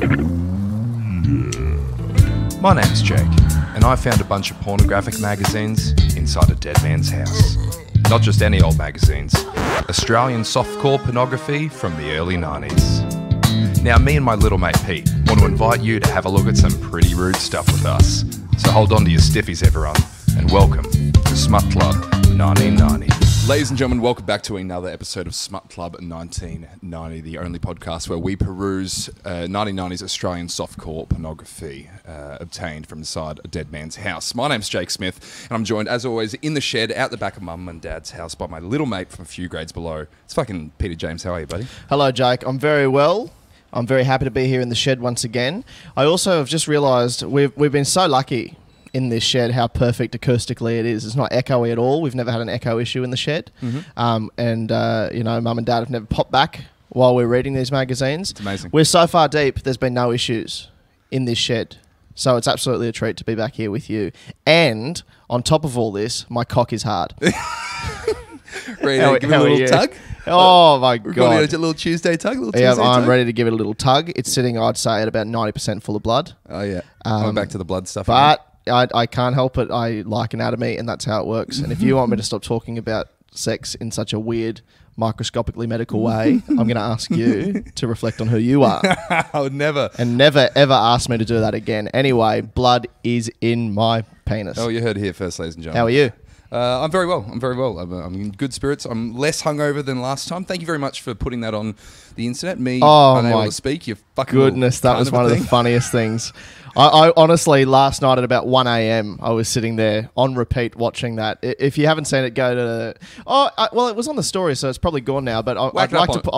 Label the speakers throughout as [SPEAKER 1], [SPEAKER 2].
[SPEAKER 1] My name's Jake, and I found a bunch of pornographic magazines inside a dead man's house. Not just any old magazines, Australian softcore pornography from the early 90s. Now, me and my little mate Pete want to invite you to have a look at some pretty rude stuff with us. So hold on to your stiffies, everyone, and welcome to Smut Club 1990.
[SPEAKER 2] Ladies and gentlemen, welcome back to another episode of Smut Club 1990, the only podcast where we peruse 1990s Australian softcore pornography obtained from inside a dead man's house. My name's Jake Smith, and I'm joined, as always, in the shed out the back of Mum and Dad's house by my little mate from a few grades below. It's fucking Peter James. How are you, buddy?
[SPEAKER 3] Hello, Jake. I'm very well. I'm very happy to be here in the shed once again. I also have just realised we've been so lucky in this shed how perfect acoustically it is. It's not echoey at all. We've never had an echo issue in the shed. Mm-hmm. You know, Mum and Dad have never popped back while we're reading these magazines.
[SPEAKER 2] It's amazing.
[SPEAKER 3] We're so far deep, there's been no issues in this shed. So it's absolutely a treat to be back here with you. And on top of all this, my cock is hard.
[SPEAKER 2] Ready to give it a little tug?
[SPEAKER 3] Oh my God.
[SPEAKER 2] A little Tuesday tug?
[SPEAKER 3] I'm ready to give it a little tug. It's sitting, I'd say, at about 90% full of blood.
[SPEAKER 2] Oh yeah. Going back to the blood stuff.
[SPEAKER 3] But I can't help it. I like anatomy, and that's how it works. And if you want me to stop talking about sex in such a weird, microscopically medical way, I'm going to ask you to reflect on who you are.
[SPEAKER 2] I would never.
[SPEAKER 3] And never, ever ask me to do that again. Anyway, blood is in my penis.
[SPEAKER 2] Oh, you heard it here first, ladies and gentlemen.
[SPEAKER 3] How are you?
[SPEAKER 2] I'm very well. I'm in good spirits. I'm less hungover than last time. Thank you very much for putting that on the internet. Me unable to speak. You fucking
[SPEAKER 3] goodness, that was one of the funniest things. I honestly, last night at about 1 a.m, I was sitting there on repeat watching that. If you haven't seen it, go to... well, it was on the story, so it's probably gone now, but I'll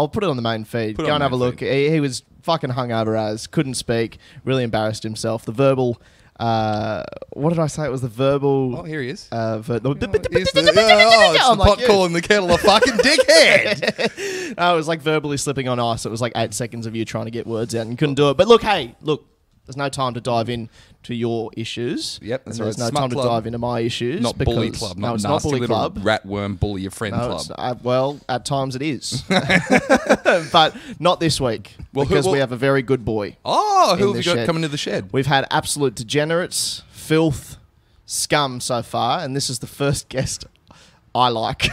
[SPEAKER 3] put it on the main feed. Go and have a look. He was fucking hungover as, couldn't speak, really embarrassed himself. The verbal... what did I say? It was the verbal...
[SPEAKER 2] Oh, here he is.
[SPEAKER 3] It's
[SPEAKER 2] the pot calling the kettle a fucking dickhead.
[SPEAKER 3] It was like verbally slipping on ice. It was like 8 seconds of you trying to get words out and you couldn't do it. But look, there's no time to dive in to your issues.
[SPEAKER 2] Yep, that's
[SPEAKER 3] and
[SPEAKER 2] right.
[SPEAKER 3] There's no time to dive into my issues.
[SPEAKER 2] Not bully club.
[SPEAKER 3] No,
[SPEAKER 2] Not
[SPEAKER 3] it's
[SPEAKER 2] nasty
[SPEAKER 3] not bully
[SPEAKER 2] little
[SPEAKER 3] club.
[SPEAKER 2] Ratworm bully your friend club.
[SPEAKER 3] Well, at times it is. But not this week. Because we have a very good boy.
[SPEAKER 2] Oh, who have we got coming to the shed?
[SPEAKER 3] We've had absolute degenerates, filth, scum so far. And this is the first guest I like.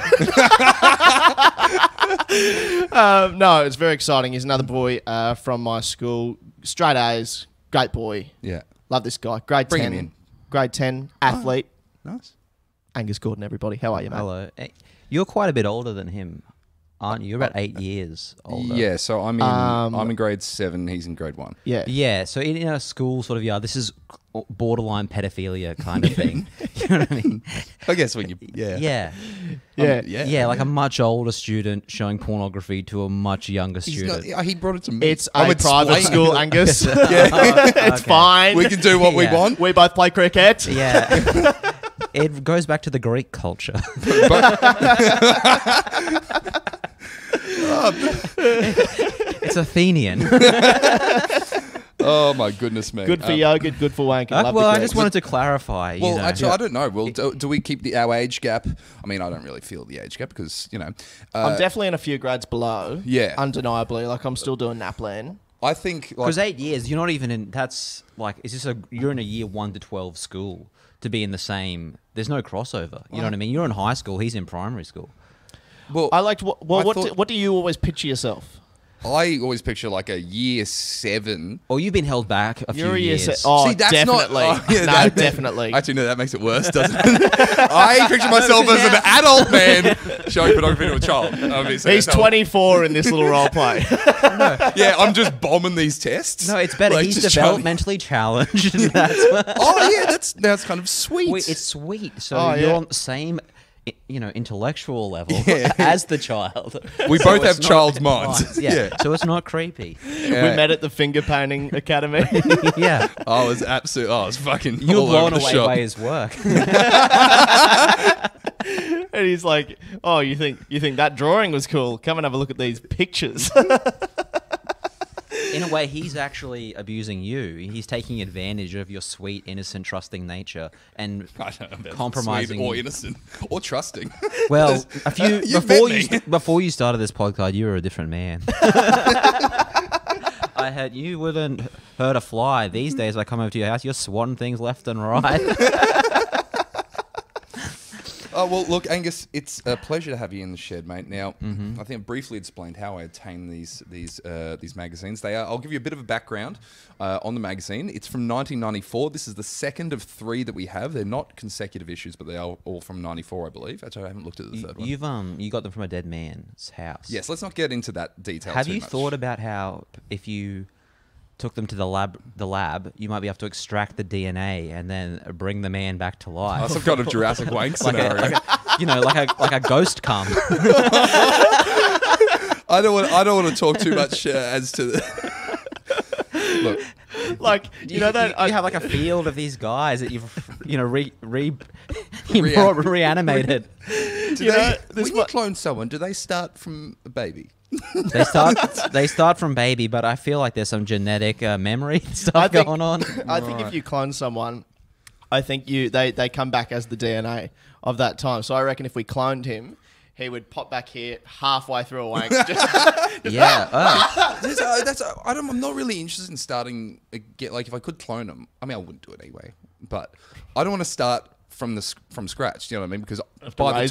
[SPEAKER 3] No, it's very exciting. He's another boy from my school. Straight A's. Great boy.
[SPEAKER 2] Yeah.
[SPEAKER 3] Love this guy. Grade 10. Grade 10. Athlete.
[SPEAKER 2] Oh, nice.
[SPEAKER 3] Angus Gordon, everybody. How are you, mate?
[SPEAKER 4] Hello. You're quite a bit older than him, aren't you? You're about 8 years older.
[SPEAKER 2] Yeah, so I'm in grade 7, he's in grade 1.
[SPEAKER 3] Yeah.
[SPEAKER 4] Yeah, so in a school sort of, this is borderline pedophilia kind of thing. You know what I mean?
[SPEAKER 2] I guess when you... Yeah.
[SPEAKER 4] Yeah, like a much older student showing pornography to a much younger student.
[SPEAKER 2] He brought it to me.
[SPEAKER 3] It's a private school, Angus.
[SPEAKER 2] It's
[SPEAKER 3] fine.
[SPEAKER 2] We can do what we want.
[SPEAKER 3] We both play cricket.
[SPEAKER 4] Yeah. It goes back to the Greek culture. It's Athenian.
[SPEAKER 2] Oh my goodness me!
[SPEAKER 3] Good for yogurt, good for wanking.
[SPEAKER 4] I just wanted to clarify.
[SPEAKER 2] Well, actually, I don't know. Well, do we keep our age gap? I mean, I don't really feel the age gap because
[SPEAKER 3] I'm definitely in a few grades below.
[SPEAKER 2] Yeah,
[SPEAKER 3] undeniably. Like I'm still doing NAPLAN.
[SPEAKER 2] I think
[SPEAKER 4] because 8 years, you're not even in. That's like, you're in a year 1 to 12 school to be in the same. There's no crossover. You know what I mean? You're in high school. He's in primary school.
[SPEAKER 2] Well,
[SPEAKER 3] what do you always picture yourself?
[SPEAKER 2] I always picture like a year 7.
[SPEAKER 4] Oh, you've been held back a few years.
[SPEAKER 3] See, that's definitely. Definitely.
[SPEAKER 2] Actually, no, that makes it worse, doesn't it? I picture myself as an adult man showing pornography to a child. Obviously.
[SPEAKER 3] He's 24 in this little role play.
[SPEAKER 2] Yeah, I'm just bombing these tests.
[SPEAKER 4] No, it's better. He's developmentally challenged.
[SPEAKER 2] That's kind of sweet.
[SPEAKER 4] It's sweet. So you're on the same... intellectual level as the child.
[SPEAKER 2] We both have child's minds.
[SPEAKER 4] Yeah. So it's not creepy.
[SPEAKER 3] Yeah. We met at the finger painting academy.
[SPEAKER 4] Yeah.
[SPEAKER 2] I was fucking
[SPEAKER 4] You're
[SPEAKER 2] all
[SPEAKER 4] blown
[SPEAKER 2] over the
[SPEAKER 4] away
[SPEAKER 2] shop.
[SPEAKER 4] by his work.
[SPEAKER 3] And he's like, "Oh, you think that drawing was cool? Come and have a look at these pictures."
[SPEAKER 4] In a way, he's actually abusing you. He's taking advantage of your sweet, innocent, trusting nature and compromising.
[SPEAKER 2] Sweet or innocent or trusting.
[SPEAKER 4] Well, before you started this podcast, you were a different man. I had you wouldn't hurt a fly. These days, I come over to your house, you're swatting things left and right.
[SPEAKER 2] Oh, well, look, Angus, it's a pleasure to have you in the shed, mate. Now, I think I briefly explained how I obtained these magazines. I'll give you a bit of a background on the magazine. It's from 1994. This is the second of 3 that we have. They're not consecutive issues, but they are all from 94, I believe. Actually, I haven't looked at the third one.
[SPEAKER 4] You got them from a dead man's house.
[SPEAKER 2] Yes, let's not get into that detail
[SPEAKER 4] Have
[SPEAKER 2] too
[SPEAKER 4] you
[SPEAKER 2] much.
[SPEAKER 4] thought about how if you took them to the lab, you might be able to extract the DNA and then bring the man back to life?
[SPEAKER 2] Some kind of Jurassic Wank scenario.
[SPEAKER 4] like a ghost cum.
[SPEAKER 2] I don't want to talk too much as to the... Look,
[SPEAKER 3] Like, you know that
[SPEAKER 4] you have like a field of these guys that you've reanimated.
[SPEAKER 2] When you clone someone, do they start from a baby?
[SPEAKER 4] They start from baby, but I feel like there's some genetic memory stuff going on.
[SPEAKER 3] I think if you clone someone, I think they come back as the DNA of that time. So I reckon if we cloned him, he would pop back here halfway through a wank.
[SPEAKER 4] Yeah.
[SPEAKER 2] I'm not really interested in starting again. Like, if I could clone them, I mean, I wouldn't do it anyway. But I don't want to start from scratch. Do you know what I mean? Because by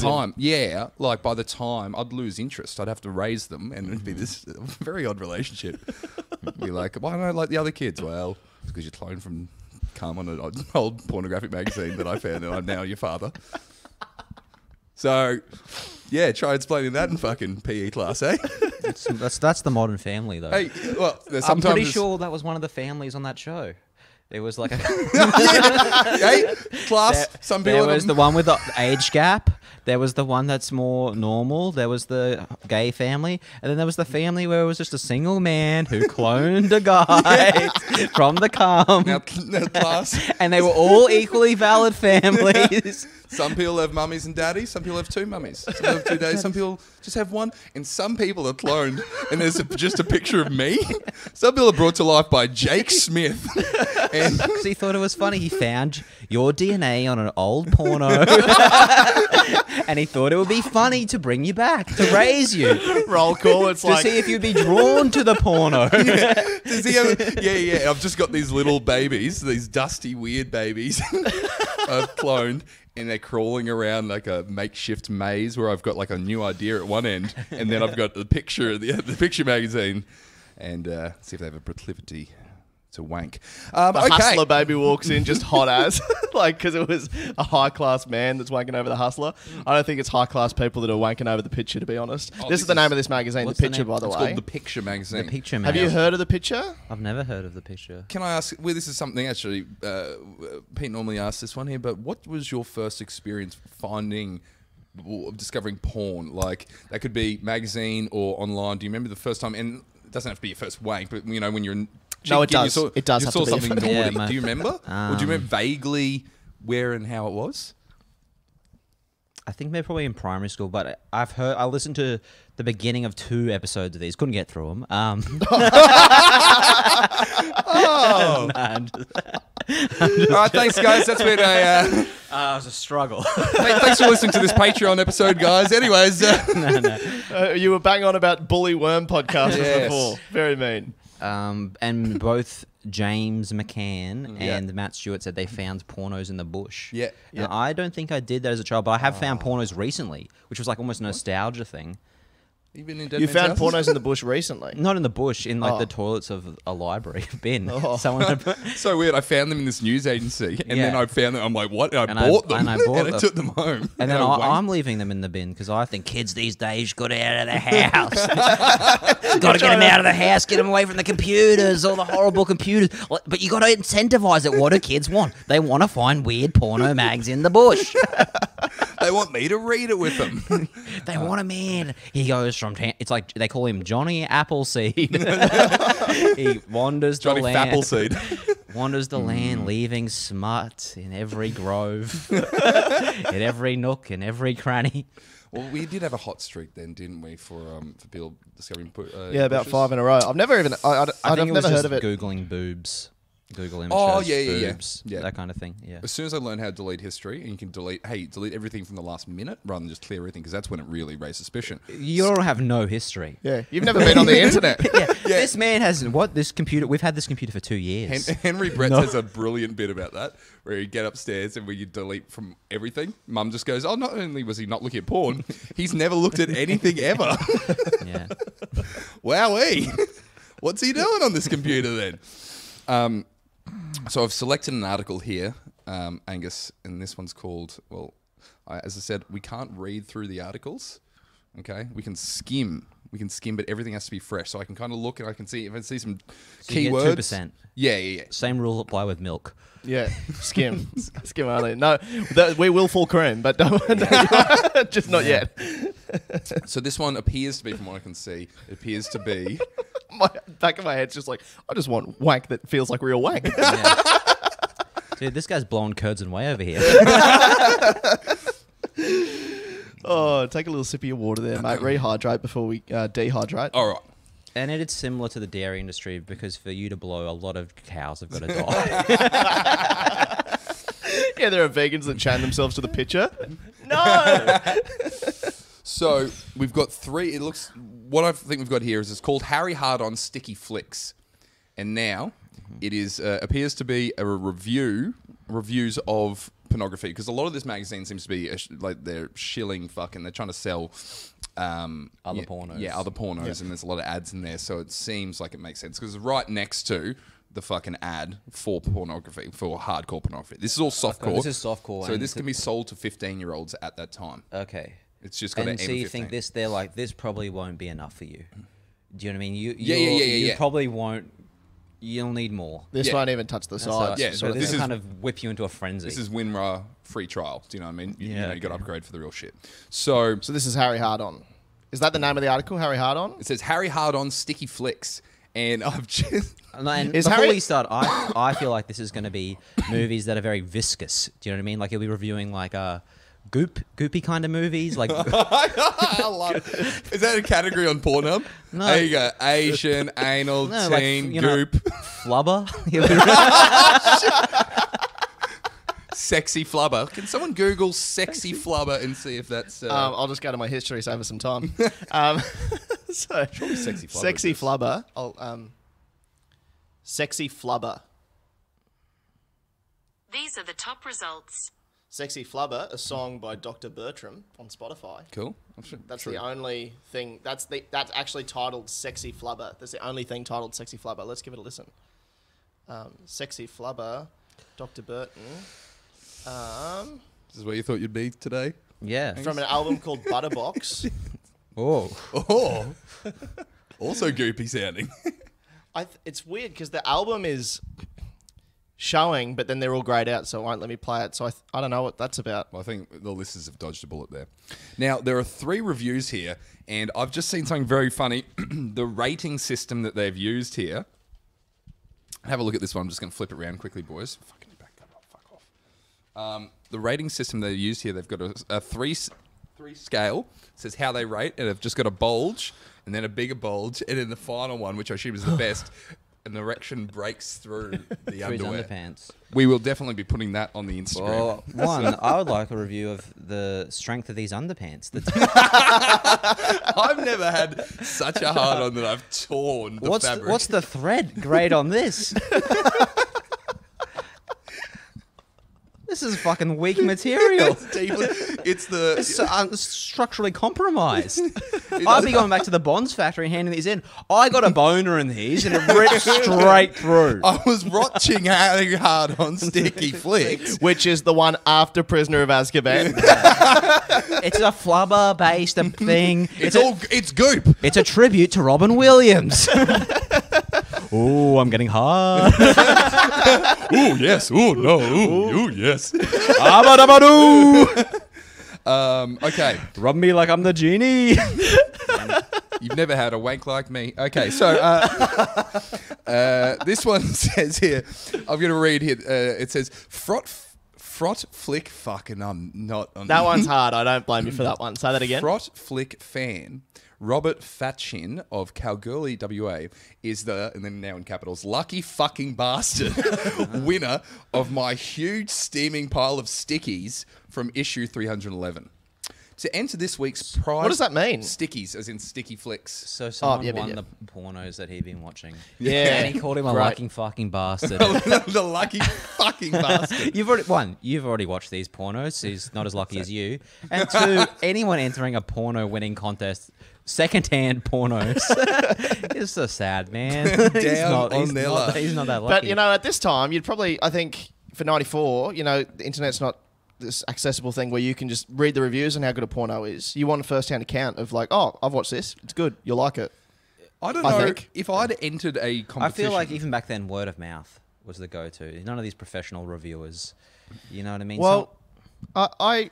[SPEAKER 2] the time I'd lose interest, I'd have to raise them, and it'd be this very odd relationship. Be like, why don't I like the other kids? Well, it's because you're cloned from cum on an old pornographic magazine that I found, and I'm now your father. So, yeah, try explaining that in fucking PE class, eh?
[SPEAKER 4] That's the Modern Family, though.
[SPEAKER 2] Hey, well,
[SPEAKER 4] I'm pretty sure that was one of the families on that show. There was like a
[SPEAKER 2] hey, class. Some people.
[SPEAKER 4] There was the one with the age gap. There was the one that's more normal. There was the gay family, and then there was the family where it was just a single man who cloned a guy from the cum.
[SPEAKER 2] Now, class.
[SPEAKER 4] And they were all equally valid families.
[SPEAKER 2] Some people have mummies and daddies. Some people have 2 mummies. Some people have 2 daddies. Some people just have 1. And some people are cloned, and there's just a picture of me. Some people are brought to life by Jake Smith.
[SPEAKER 4] Because he thought it was funny. He found your DNA on an old porno. And he thought it would be funny to bring you back, to raise you.
[SPEAKER 3] Roll call. It's
[SPEAKER 4] to see if you'd be drawn to the porno.
[SPEAKER 2] I've just got these little babies, these dusty, weird babies I've cloned, and they're crawling around like a makeshift maze where I've got like a new idea at one end, and then I've got the picture, the picture magazine, and see if they have a proclivity to wank.
[SPEAKER 3] The hustler baby walks in just hot as, like, because it was a high class man that's wanking over the hustler. I don't think it's high class people that are wanking over the picture, to be honest. This is the name of this magazine, The Picture, by the way.
[SPEAKER 2] It's called The Picture magazine.
[SPEAKER 4] The Picture
[SPEAKER 3] Have
[SPEAKER 4] magazine.
[SPEAKER 3] you heard of The Picture?
[SPEAKER 4] I've never heard of The Picture.
[SPEAKER 2] Can I ask? Well, this is something actually. Pete normally asks this one here, but what was your first experience discovering porn? Like, that could be magazine or online. Do you remember the first time? And it doesn't have to be your first wank, but you know when you're in.
[SPEAKER 3] No, it does. It does
[SPEAKER 2] You
[SPEAKER 3] have
[SPEAKER 2] saw
[SPEAKER 3] to be
[SPEAKER 2] something
[SPEAKER 3] a
[SPEAKER 2] naughty. Do you remember? Or do you remember vaguely where and how it was?
[SPEAKER 4] I think they're probably in primary school, but I listened to the beginning of 2 episodes of these. Couldn't get through them.
[SPEAKER 2] Oh.
[SPEAKER 4] No, I'm just
[SPEAKER 2] All right, thanks, guys. That's been a...
[SPEAKER 4] it was a struggle.
[SPEAKER 2] thanks for listening to this Patreon episode, guys. Anyways...
[SPEAKER 3] You were bang on about bully worm podcasts before. Very mean.
[SPEAKER 4] And both James McCann and Matt Stewart said they found pornos in the bush.
[SPEAKER 2] Yeah.
[SPEAKER 4] Now, I don't think I did that as a child, but I have found pornos recently, which was like almost a nostalgia thing.
[SPEAKER 2] You been in Dead
[SPEAKER 3] You
[SPEAKER 2] Man's
[SPEAKER 3] found
[SPEAKER 2] Houses?
[SPEAKER 3] pornos in the bush recently?
[SPEAKER 4] Not in the bush, in like the toilets of a library bin. Someone had
[SPEAKER 2] So weird. I found them in this news agency, and then I found them. I'm like, what? And I bought them,
[SPEAKER 4] and I bought
[SPEAKER 2] I
[SPEAKER 4] them.
[SPEAKER 2] took them home.
[SPEAKER 4] And then I'm leaving them in the bin because I think kids these days got out of the house. Got to get them out of the house, get them away from the computers, all the horrible computers. But you got to incentivize it. What do kids want? They want to find weird porno mags in the bush.
[SPEAKER 2] They want me to read it with them.
[SPEAKER 4] They want a man. He goes from it's like they call him Johnny Appleseed. He wanders
[SPEAKER 2] Johnny
[SPEAKER 4] the land.
[SPEAKER 2] Appleseed.
[SPEAKER 4] Wanders the land, leaving smut in every grove, in every nook, in every cranny.
[SPEAKER 2] Well, we did have a hot streak then, didn't we, for people discovering
[SPEAKER 3] Yeah, about
[SPEAKER 2] bushes?
[SPEAKER 3] 5 in a row. I've never even... I've
[SPEAKER 4] I think it was
[SPEAKER 3] never
[SPEAKER 4] just
[SPEAKER 3] heard of it.
[SPEAKER 4] Googling boobs. Google images,
[SPEAKER 2] Oh, yeah.
[SPEAKER 4] boobs,
[SPEAKER 2] Yeah.
[SPEAKER 4] that kind of thing. Yeah.
[SPEAKER 2] As soon as I learned how to delete history, and you can delete everything from the last minute rather than just clear everything, because that's when it really raises suspicion.
[SPEAKER 4] You don't have no history.
[SPEAKER 3] Yeah, you've never been on the internet.
[SPEAKER 4] Yeah. This man has this computer. We've had this computer for 2 years.
[SPEAKER 2] Henry Brett has a brilliant bit about that, where you get upstairs and where you delete from everything. Mum just goes, "Oh, not only was he not looking at porn, he's never looked at anything ever."
[SPEAKER 4] Yeah.
[SPEAKER 2] Wowee, what's he doing on this computer then? So I've selected an article here, Angus, and this one's called, as I said, we can't read through the articles, okay? We can skim, but everything has to be fresh. So I can kind of look and I can see, if I see some keywords.
[SPEAKER 4] 2%.
[SPEAKER 2] Yeah.
[SPEAKER 4] Same rule apply with milk.
[SPEAKER 3] Yeah, skim only. No, we will full cream, but just not yet.
[SPEAKER 2] So this one appears to be, from what I can see, it appears to be...
[SPEAKER 3] Back of my head's just like, I just want wank that feels like real wank.
[SPEAKER 4] Yeah. Dude, this guy's blowing curds and whey over here.
[SPEAKER 3] Oh, take a little sip of your water there, mate. Rehydrate before we dehydrate.
[SPEAKER 2] All right.
[SPEAKER 4] And it's similar to the dairy industry, because for you to blow, a lot of cows have got to die.
[SPEAKER 3] Yeah, there are vegans that chain themselves to the pitcher. No!
[SPEAKER 2] So we've got three. What I think we've got here is it's called Harry Hard-Ons Sticky Flix, and now it is appears to be a reviews of pornography, because a lot of this magazine seems to be like they're shilling fucking. They're trying to sell
[SPEAKER 4] Other pornos.
[SPEAKER 2] Yeah, other pornos, and there's a lot of ads in there, so it seems like it makes sense because it's right next to the fucking ad for pornography, for hardcore pornography. This is all softcore.
[SPEAKER 4] This is softcore.
[SPEAKER 2] So this can be sold to 15-year-olds at that time.
[SPEAKER 4] Okay.
[SPEAKER 2] It's just got to aim
[SPEAKER 4] And so you
[SPEAKER 2] 15.
[SPEAKER 4] think they're like, this probably won't be enough for you. Do you know what I mean? You probably won't. You'll need more.
[SPEAKER 3] This won't even touch the sides.
[SPEAKER 2] Yeah,
[SPEAKER 4] So this will kind of whip you into a frenzy.
[SPEAKER 2] This is WinRAR free trial. Do you know what I mean? You
[SPEAKER 4] Yeah,
[SPEAKER 2] got to upgrade for the real shit. So
[SPEAKER 3] this is Harry Hard-On. Is that the name of the article, Harry Hard-On?
[SPEAKER 2] it says Harry Hard-On Sticky Flix. And I've just...
[SPEAKER 4] And
[SPEAKER 3] Is
[SPEAKER 4] before
[SPEAKER 3] Harry-
[SPEAKER 4] we start, I feel like this is going to be movies that are very viscous. Do you know what I mean? Like he'll be reviewing like goopy kind of movies. Like
[SPEAKER 2] I love it. Is that a category on Pornhub?
[SPEAKER 4] No.
[SPEAKER 2] There you go. Asian, anal,
[SPEAKER 4] No, like,
[SPEAKER 2] teen,
[SPEAKER 4] you know-
[SPEAKER 2] goop.
[SPEAKER 4] flubber. He'll be
[SPEAKER 2] Sexy flubber. Can someone Google sexy flubber and see if that's...
[SPEAKER 3] I'll just go to my history, save us some time. So,
[SPEAKER 2] Surely sexy flubber
[SPEAKER 3] Sexy
[SPEAKER 2] exists.
[SPEAKER 3] flubber. Sexy flubber.
[SPEAKER 5] These are the top results.
[SPEAKER 3] Sexy Flubber, a song by Dr. Bertram on Spotify.
[SPEAKER 2] Cool.
[SPEAKER 3] That's the only thing. That's actually titled Sexy Flubber. That's the only thing titled Sexy Flubber. Let's give it a listen. Sexy Flubber, Dr. Burton.
[SPEAKER 2] This is where you thought you'd be today?
[SPEAKER 4] yeah.
[SPEAKER 3] From an album called Butterbox.
[SPEAKER 4] Oh.
[SPEAKER 2] Oh. Also goopy sounding.
[SPEAKER 3] It's weird because the album is showing, but then they're all grayed out, so it won't let me play it. So I don't know what that's about.
[SPEAKER 2] Well, I think the listeners have dodged a bullet there. Now, there are 3 reviews here, and I've just seen something very funny. The rating system that they've used here. Have a look at this one. I'm just going to flip it around quickly, boys. Fucking back that up. Fuck off. The rating system they've used here, they've got a 3 scale. It says how they rate, and they've just got a bulge, and then a bigger bulge, and then the final one, which I assume is the best, an erection breaks through the
[SPEAKER 4] Through his
[SPEAKER 2] underwear.
[SPEAKER 4] underpants.
[SPEAKER 2] We will definitely be putting that on the Instagram.
[SPEAKER 4] Well, I would like a review of the strength of these underpants.
[SPEAKER 2] I've never had such a hard on that I've torn the fabric.
[SPEAKER 4] What's the thread grade on this? This is fucking weak material.
[SPEAKER 2] It's the...
[SPEAKER 4] It's structurally compromised. I'd be going back to the Bonds factory and handing these in. I got a boner in these and it ripped straight through.
[SPEAKER 2] I was watching Harry Hard-On Sticky Flix.
[SPEAKER 3] Which is the one after Prisoner of Azkaban.
[SPEAKER 4] It's a flubber-based thing.
[SPEAKER 2] It's goop.
[SPEAKER 4] It's a tribute to Robin Williams. Oh, I'm getting hard.
[SPEAKER 2] Ooh, yes. Ooh, no. Ooh, yes. Okay.
[SPEAKER 4] Rub me like I'm the genie.
[SPEAKER 2] You've never had a wank like me. Okay, so this one says here, I'm going to read here, it says, Frot Flick fucking I'm not on
[SPEAKER 3] That one's hard. I don't blame you for that one. Say that again.
[SPEAKER 2] Frot Flick fan Robert Fatchin of Kalgoorlie, WA, is the, and then now in capitals, lucky fucking bastard winner of my huge steaming pile of stickies from issue 311. To enter this week's prize...
[SPEAKER 3] What does that mean?
[SPEAKER 2] Stickies, as in sticky flicks.
[SPEAKER 4] So someone
[SPEAKER 3] yeah,
[SPEAKER 4] won
[SPEAKER 3] yeah.
[SPEAKER 4] the pornos that he'd been watching.
[SPEAKER 3] Yeah.
[SPEAKER 4] And he called him a
[SPEAKER 3] Right.
[SPEAKER 4] lucky fucking bastard.
[SPEAKER 2] The lucky fucking bastard.
[SPEAKER 4] You've already watched these pornos. He's not as lucky as you. And two, anyone entering a porno winning contest, secondhand pornos, is so sad, man. He's not that lucky.
[SPEAKER 3] But, you know, at this time, you'd probably, I think, for 94, you know, the internet's not this accessible thing where you can just read the reviews on how good a porno is. You want a first-hand account of like, oh, I've watched this. It's good. You'll like it.
[SPEAKER 2] I don't know. If I'd entered a competition...
[SPEAKER 4] I feel like even back then, word of mouth was the go-to. None of these professional reviewers. You know what I mean?
[SPEAKER 3] Well, I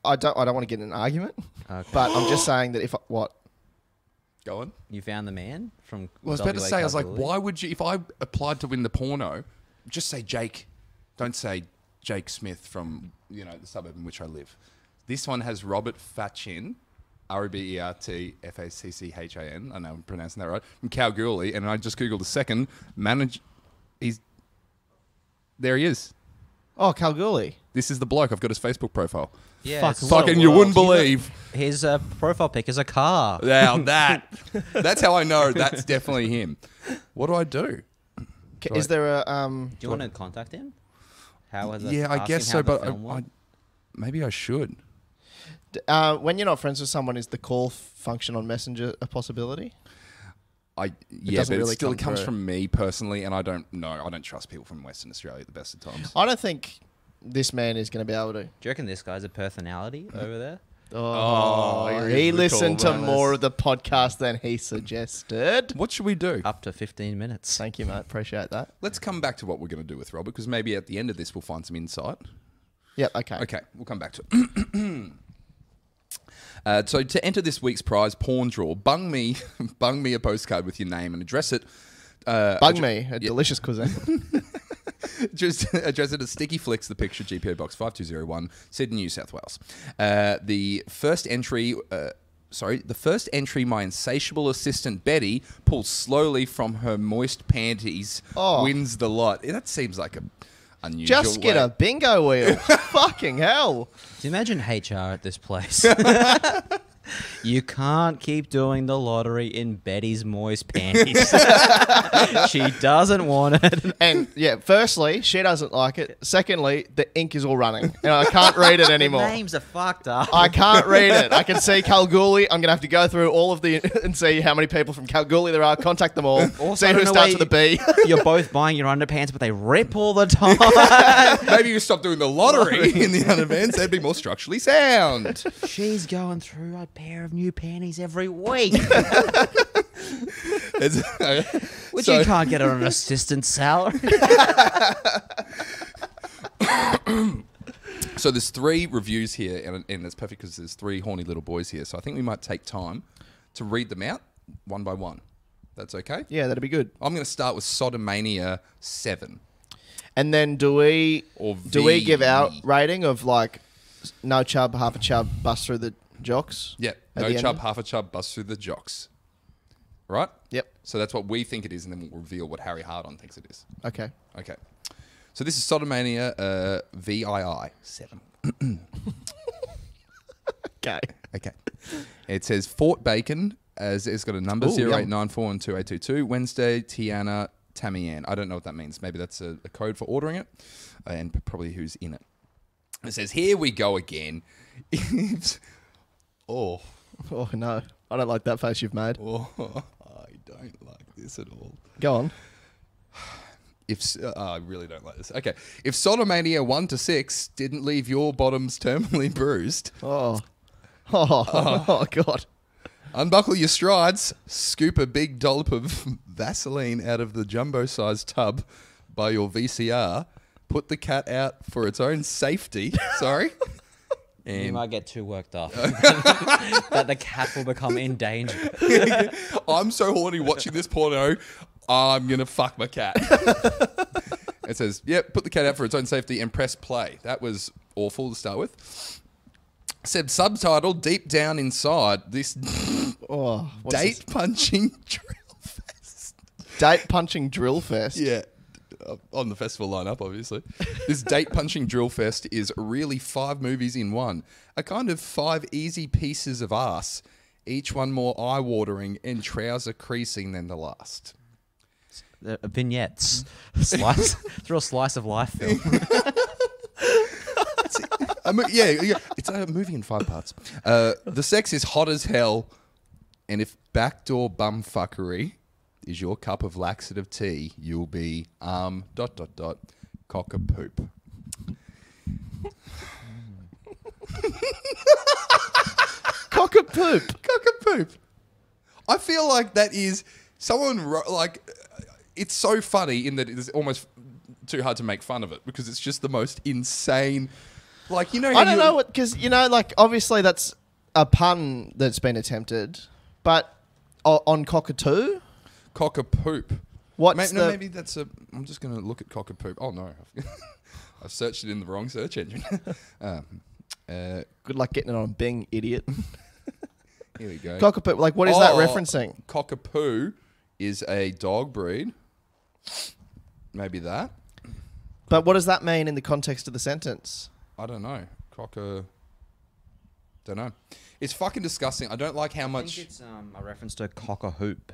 [SPEAKER 3] don't want to get in an argument,
[SPEAKER 4] Okay.
[SPEAKER 3] but I'm just saying that what?
[SPEAKER 2] Go on.
[SPEAKER 4] You found the man from
[SPEAKER 2] Well, I was about to
[SPEAKER 4] WA
[SPEAKER 2] say, I was like,
[SPEAKER 4] Kalgoorlie?
[SPEAKER 2] why would you... If I applied to win the porno, just say Jake. Don't say Jake Smith from, you know, the suburb in which I live. This one has Robert Fatchin, Robertfachan. I know I'm pronouncing that right. From Kalgoorlie, and I just googled a second. There he is.
[SPEAKER 3] Oh, Kalgoorlie.
[SPEAKER 2] This is the bloke. I've got his Facebook profile.
[SPEAKER 4] Yeah,
[SPEAKER 3] Fuck,
[SPEAKER 4] it's-
[SPEAKER 3] what a
[SPEAKER 2] Fucking, you
[SPEAKER 3] world.
[SPEAKER 2] wouldn't believe.
[SPEAKER 4] his profile pic is a car.
[SPEAKER 2] Now that's how I know that's definitely him. What do I do?
[SPEAKER 3] Is there a
[SPEAKER 4] Do you want to contact him? How was it?
[SPEAKER 2] Yeah, I
[SPEAKER 4] Ask
[SPEAKER 2] guess
[SPEAKER 4] him how
[SPEAKER 2] so,
[SPEAKER 4] the
[SPEAKER 2] but
[SPEAKER 4] film went?
[SPEAKER 2] maybe I should.
[SPEAKER 3] when you're not friends with someone, is the call function on Messenger a possibility?
[SPEAKER 2] But
[SPEAKER 3] doesn't really
[SPEAKER 2] it still
[SPEAKER 3] come
[SPEAKER 2] comes
[SPEAKER 3] through.
[SPEAKER 2] from me personally, and I don't trust people from Western Australia at the best of times.
[SPEAKER 3] I don't think this man is going to be able to.
[SPEAKER 4] Do you reckon this guy's a personality over there?
[SPEAKER 3] Oh,
[SPEAKER 2] here
[SPEAKER 3] he
[SPEAKER 2] is the
[SPEAKER 3] listened to
[SPEAKER 2] call bonus.
[SPEAKER 3] more of the podcast than he suggested.
[SPEAKER 2] What should we do?
[SPEAKER 4] Up to 15 minutes.
[SPEAKER 3] Thank you, mate. Appreciate that.
[SPEAKER 2] Let's come back to what we're going to do with Robert, because maybe at the end of this we'll find some insight.
[SPEAKER 3] Yep. Okay.
[SPEAKER 2] Okay, we'll come back to it. So to enter this week's prize, Porn Draw, bung me a postcard with your name and address it.
[SPEAKER 3] Delicious cuisine.
[SPEAKER 2] Just address it as Sticky Flix, the picture, GPO Box 5201, Sydney, New South Wales. The first entry, my insatiable assistant Betty pulls slowly from her moist panties, wins the lot. That seems like a unusual.
[SPEAKER 3] Just get a bingo wheel. Fucking hell.
[SPEAKER 4] Do you imagine HR at this place? You can't keep doing the lottery in Betty's moist panties. She doesn't want it.
[SPEAKER 3] And yeah, firstly, she doesn't like it. Secondly, the ink is all running. And I can't read it anymore.
[SPEAKER 4] Names are fucked up.
[SPEAKER 3] I can't read it. I can see Kalgoorlie. I'm going to have to go through all of the and see how many people from Kalgoorlie there are. Contact them all.
[SPEAKER 4] Also,
[SPEAKER 3] See
[SPEAKER 4] I
[SPEAKER 3] who
[SPEAKER 4] don't know
[SPEAKER 3] starts
[SPEAKER 4] why
[SPEAKER 3] with a B.
[SPEAKER 4] You're both buying your underpants, but they rip all the time.
[SPEAKER 2] Maybe you stop doing the lottery in the underpants. They'd be more structurally sound.
[SPEAKER 4] She's going through a pair of new panties every week. Which you can't get on an assistant salary.
[SPEAKER 2] So there's 3 reviews here, and it's perfect because there's 3 horny little boys here. So I think we might take time to read them out one by one. That's okay?
[SPEAKER 3] Yeah, that'd be good.
[SPEAKER 2] I'm going to start with Sodomania 7.
[SPEAKER 3] And then do we give our rating of like no chub, half a chub, bust through the jocks?
[SPEAKER 2] Yeah,
[SPEAKER 3] At
[SPEAKER 2] no
[SPEAKER 3] the
[SPEAKER 2] chub,
[SPEAKER 3] end?
[SPEAKER 2] half a chub, bust through the jocks. Right?
[SPEAKER 3] Yep.
[SPEAKER 2] So that's what we think it is, and then we'll reveal what Harry Hard-On thinks it is.
[SPEAKER 3] Okay.
[SPEAKER 2] Okay. So this is Sodomania VII 7.
[SPEAKER 3] Okay.
[SPEAKER 2] Okay. It says Fort Bacon, as it's got a number,
[SPEAKER 3] Ooh,
[SPEAKER 2] 0894 and 2822. Wednesday, Tiana Tamian. I don't know what that means. Maybe that's a code for ordering it, and probably who's in it. It says, here we go again.
[SPEAKER 3] Oh no. I don't like that face you've made.
[SPEAKER 2] I don't like this at all.
[SPEAKER 3] Go on.
[SPEAKER 2] I really don't like this. Okay. If Sodomania 1 to 6 didn't leave your bottoms terminally bruised,
[SPEAKER 3] Oh, God.
[SPEAKER 2] unbuckle your strides, scoop a big dollop of Vaseline out of the jumbo-sized tub by your VCR, put the cat out for its own safety. Sorry.
[SPEAKER 4] You
[SPEAKER 2] And
[SPEAKER 4] might get too worked up. That the cat will become endangered.
[SPEAKER 2] I'm so horny watching this porno, I'm going to fuck my cat. It says, "Yep, put the cat out for its own safety and press play." That was awful to start with. Said subtitle, deep down inside, this date punching drill fest.
[SPEAKER 3] Date punching drill fest.
[SPEAKER 2] Yeah, on the festival lineup, obviously. This date punching drill fest is really 5 movies in one. A kind of 5 easy pieces of ass, each one more eye-watering and trouser creasing than the last.
[SPEAKER 4] Vignettes. Through a slice of life film.
[SPEAKER 2] Yeah, it's a movie in 5 parts. The sex is hot as hell, and if backdoor bumfuckery is your cup of laxative tea, you'll be cock a poop.
[SPEAKER 3] Cock a poop.
[SPEAKER 2] Cock a poop. I feel like that is it's so funny in that it's almost too hard to make fun of it because it's just the most insane. Like, you know,
[SPEAKER 3] I don't know what, because, you know, like, obviously that's a pun that's been attempted, but on cockatoo?
[SPEAKER 2] Cock a poop. Maybe that's a. I'm just going to look at cock a poop. Oh no, I've searched it in the wrong search engine.
[SPEAKER 3] Good luck getting it on Bing, idiot.
[SPEAKER 2] Here we go.
[SPEAKER 3] Cockapoo, like, what is that referencing?
[SPEAKER 2] Cockapoo is a dog breed. Maybe that.
[SPEAKER 3] But what does that mean in the context of the sentence?
[SPEAKER 2] I don't know. Don't know. It's fucking disgusting. I don't like how much.
[SPEAKER 4] I think it's a reference to cock a hoop.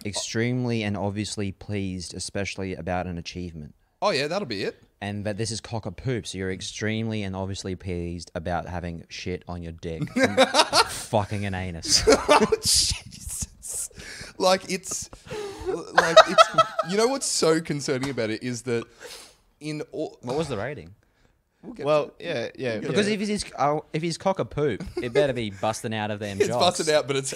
[SPEAKER 4] Extremely and obviously pleased, especially about an achievement.
[SPEAKER 2] Oh yeah, that'll be it.
[SPEAKER 4] And that this is cock a poop, so you're extremely and obviously pleased about having shit on your dick, fucking an anus.
[SPEAKER 2] Oh Jesus! It's. You know what's so concerning about it is that in all.
[SPEAKER 4] What was the rating?
[SPEAKER 3] Yeah.
[SPEAKER 4] Because if he's cock a poop, it better be busting out of them jocks.
[SPEAKER 2] It's busted out, but it's.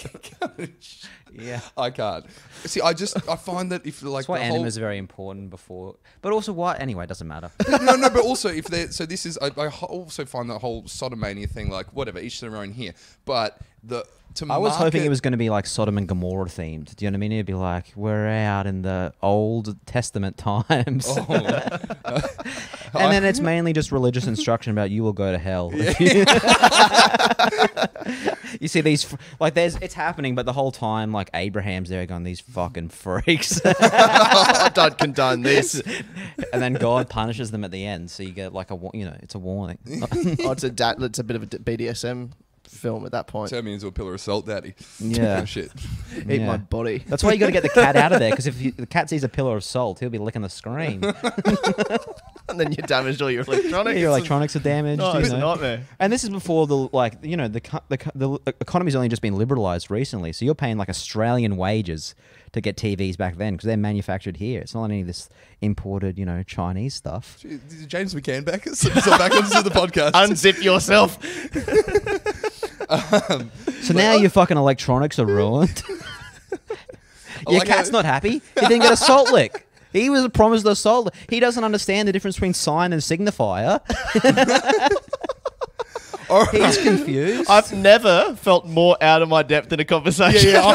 [SPEAKER 4] Yeah,
[SPEAKER 2] I can't. See, I find that if like
[SPEAKER 4] that's why
[SPEAKER 2] the
[SPEAKER 4] anime
[SPEAKER 2] whole...
[SPEAKER 4] is very important before, but also why anyway, it doesn't matter.
[SPEAKER 2] no, but also if they so this is I also find that whole sodomania thing like whatever, each their own here, but
[SPEAKER 4] I was hoping it was going to be like Sodom and Gomorrah themed. Do you know what I mean? It'd be like we're out in the Old Testament times. And then it's mainly just religious instruction about you will go to hell. You see these, like, it's happening, but the whole time, like, Abraham's there going, these fucking freaks.
[SPEAKER 3] I don't condone this.
[SPEAKER 4] And then God punishes them at the end, so you get like it's a warning.
[SPEAKER 3] It's a bit of a BDSM film at that point.
[SPEAKER 2] Turn me into a pillar of salt, daddy.
[SPEAKER 4] Yeah.
[SPEAKER 2] Shit.
[SPEAKER 3] Eat my body.
[SPEAKER 4] That's why you got to get the cat out of there, because if the cat sees a pillar of salt, he'll be licking the screen.
[SPEAKER 3] And then you damaged all your electronics.
[SPEAKER 4] Your electronics are damaged.
[SPEAKER 3] Oh, it's a nightmare.
[SPEAKER 4] And this is before the economy's only just been liberalised recently, so you're paying like Australian wages to get TVs back then because they're manufactured here. It's not any of this imported, Chinese stuff.
[SPEAKER 2] James McCann back us back onto the podcast.
[SPEAKER 3] Unzip yourself.
[SPEAKER 4] So now your fucking electronics are ruined. Your cat's not happy. He didn't get a salt lick. He was promised a salt lick. He doesn't understand the difference between sign and signifier. He's confused.
[SPEAKER 3] I've never felt more out of my depth in a conversation.
[SPEAKER 2] Yeah,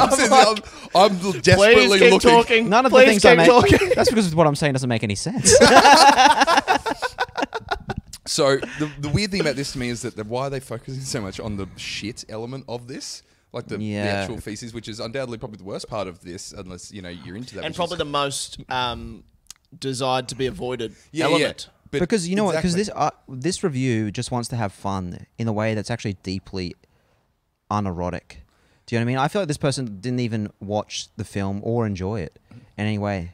[SPEAKER 2] I'm desperately
[SPEAKER 3] Please keep
[SPEAKER 2] looking.
[SPEAKER 3] talking.
[SPEAKER 4] None of the things I make. That's because what I'm saying doesn't make any sense.
[SPEAKER 2] So the weird thing about this to me is that why are they focusing so much on the shit element of this? Like the actual feces, which is undoubtedly probably the worst part of this, unless you're into that.
[SPEAKER 3] And probably the most desired to be avoided element.
[SPEAKER 2] Yeah. But
[SPEAKER 4] because you know what? Because this review just wants to have fun in a way that's actually deeply unerotic. Do you know what I mean? I feel like this person didn't even watch the film or enjoy it in any way.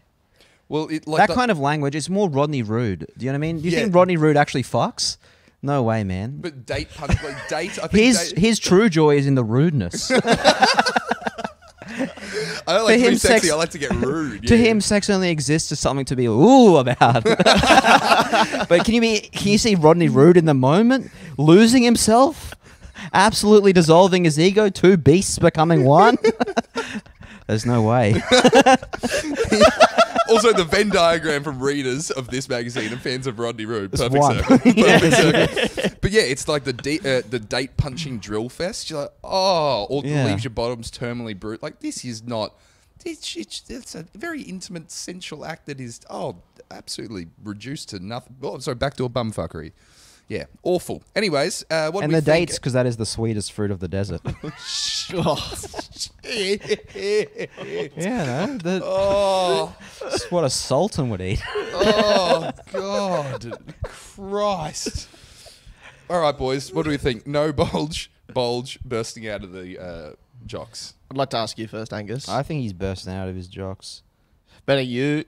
[SPEAKER 2] Well,
[SPEAKER 4] that kind of language is more Rodney Rude. Do you know what I mean? Do you think Rodney Rude actually fucks? No way, man.
[SPEAKER 2] But date punch, like date. I think
[SPEAKER 4] his true joy is in the rudeness.
[SPEAKER 2] I don't like to be sexy. I like to get rude.
[SPEAKER 4] To him, sex only exists as something to be ooh about. But can you see Rodney Rude in the moment, losing himself, absolutely dissolving his ego, two beasts becoming one? There's no way.
[SPEAKER 2] Also, the Venn diagram from readers of this magazine and fans of Rodney Rude.
[SPEAKER 4] It's
[SPEAKER 2] Perfect
[SPEAKER 4] one.
[SPEAKER 2] circle. Perfect circle. But yeah, it's like the date punching drill fest. You're like, or leaves your bottoms terminally brute. Like, this is not it's a very intimate, sensual act that is absolutely reduced to nothing. Oh, sorry, backdoor bumfuckery. Yeah, awful. Anyways, what do
[SPEAKER 4] And
[SPEAKER 2] we
[SPEAKER 4] the
[SPEAKER 2] think?
[SPEAKER 4] dates, because that is the sweetest fruit of the desert. Yeah, no, that's what a sultan would eat.
[SPEAKER 2] Oh, God. Christ. All right, boys. What do we think? No bulge bursting out of the jocks.
[SPEAKER 3] I'd like to ask you first, Angus.
[SPEAKER 4] I think he's bursting out of his jocks.
[SPEAKER 3] Benny, you...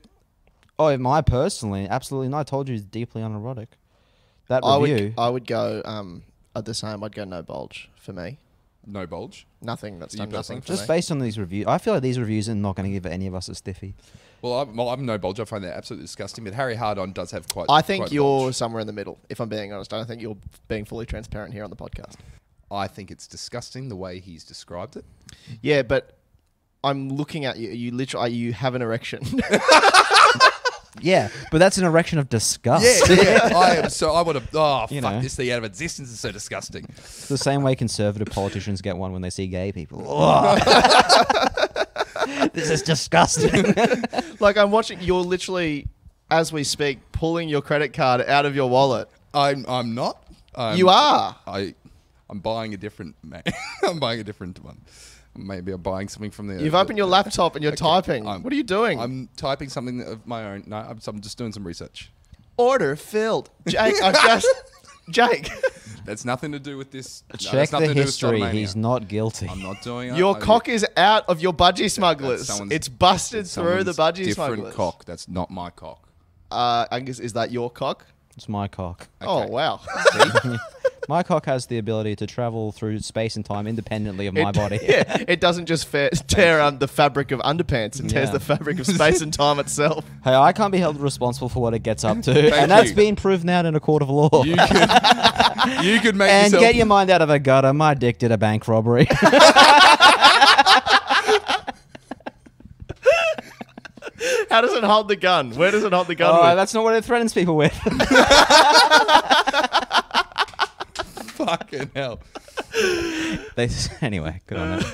[SPEAKER 4] Oh, my personally, absolutely not. I told you he's deeply unerotic. That
[SPEAKER 3] I
[SPEAKER 4] review.
[SPEAKER 3] would go at the same. I'd go no bulge for me.
[SPEAKER 2] No bulge?
[SPEAKER 3] Nothing. That's
[SPEAKER 2] You
[SPEAKER 3] done nothing
[SPEAKER 2] personally?
[SPEAKER 3] for
[SPEAKER 4] Just
[SPEAKER 3] me.
[SPEAKER 4] based on these reviews, I feel like these reviews are not going to give any of us a stiffy.
[SPEAKER 2] Well, I'm no bulge. I find that absolutely disgusting. But Harry Hard-On does have quite...
[SPEAKER 3] I think
[SPEAKER 2] quite
[SPEAKER 3] you're
[SPEAKER 2] bulge.
[SPEAKER 3] somewhere in the middle, if I'm being honest. I don't think you're being fully transparent here on the podcast.
[SPEAKER 2] I think it's disgusting the way he's described it.
[SPEAKER 3] Yeah, but I'm looking at you. You literally you have an erection.
[SPEAKER 4] Yeah, but that's an erection of disgust.
[SPEAKER 2] Yeah. I want to... Oh,
[SPEAKER 4] You
[SPEAKER 2] fuck
[SPEAKER 4] know.
[SPEAKER 2] this thing out of existence. It's so disgusting.
[SPEAKER 4] It's the same way conservative politicians get one when they see gay people. This is disgusting.
[SPEAKER 3] Like I'm watching. You're literally, as we speak, pulling your credit card out of your wallet.
[SPEAKER 2] I'm not.
[SPEAKER 3] You are.
[SPEAKER 2] I'm buying a different... I'm buying a different one. Maybe I'm buying something from the...
[SPEAKER 3] You've opened your laptop and you're typing. What are you doing?
[SPEAKER 2] I'm typing something of my own. No, I'm just doing some research.
[SPEAKER 3] Order filled. Jake, Jake.
[SPEAKER 2] That's nothing to do with this.
[SPEAKER 4] Check the history. He's not guilty.
[SPEAKER 2] I'm not doing it.
[SPEAKER 3] Your cock is out of your budgie smugglers.
[SPEAKER 2] someone's-
[SPEAKER 3] It's busted through the
[SPEAKER 2] Someone's
[SPEAKER 3] budgie
[SPEAKER 2] different
[SPEAKER 3] smugglers.
[SPEAKER 2] cock. That's not my cock.
[SPEAKER 3] Angus, is that your cock?
[SPEAKER 4] It's my cock.
[SPEAKER 3] Oh, wow.
[SPEAKER 4] My cock has the ability to travel through space and time independently of my body.
[SPEAKER 3] Yeah, it doesn't just tear the fabric of underpants. It tears
[SPEAKER 4] Yeah.
[SPEAKER 3] the fabric of space and time itself.
[SPEAKER 4] Hey, I can't be held responsible for what it gets up to. And that's
[SPEAKER 2] you.
[SPEAKER 4] been proven out in a court of law.
[SPEAKER 2] You could make
[SPEAKER 4] And
[SPEAKER 2] yourself...
[SPEAKER 4] get your mind out of a gutter. My dick did a bank robbery.
[SPEAKER 3] How does it hold the gun? Where does it hold the gun
[SPEAKER 4] Oh,
[SPEAKER 3] with?
[SPEAKER 4] that's not what it threatens people with.
[SPEAKER 2] Fucking hell.
[SPEAKER 4] Anyway, good on it.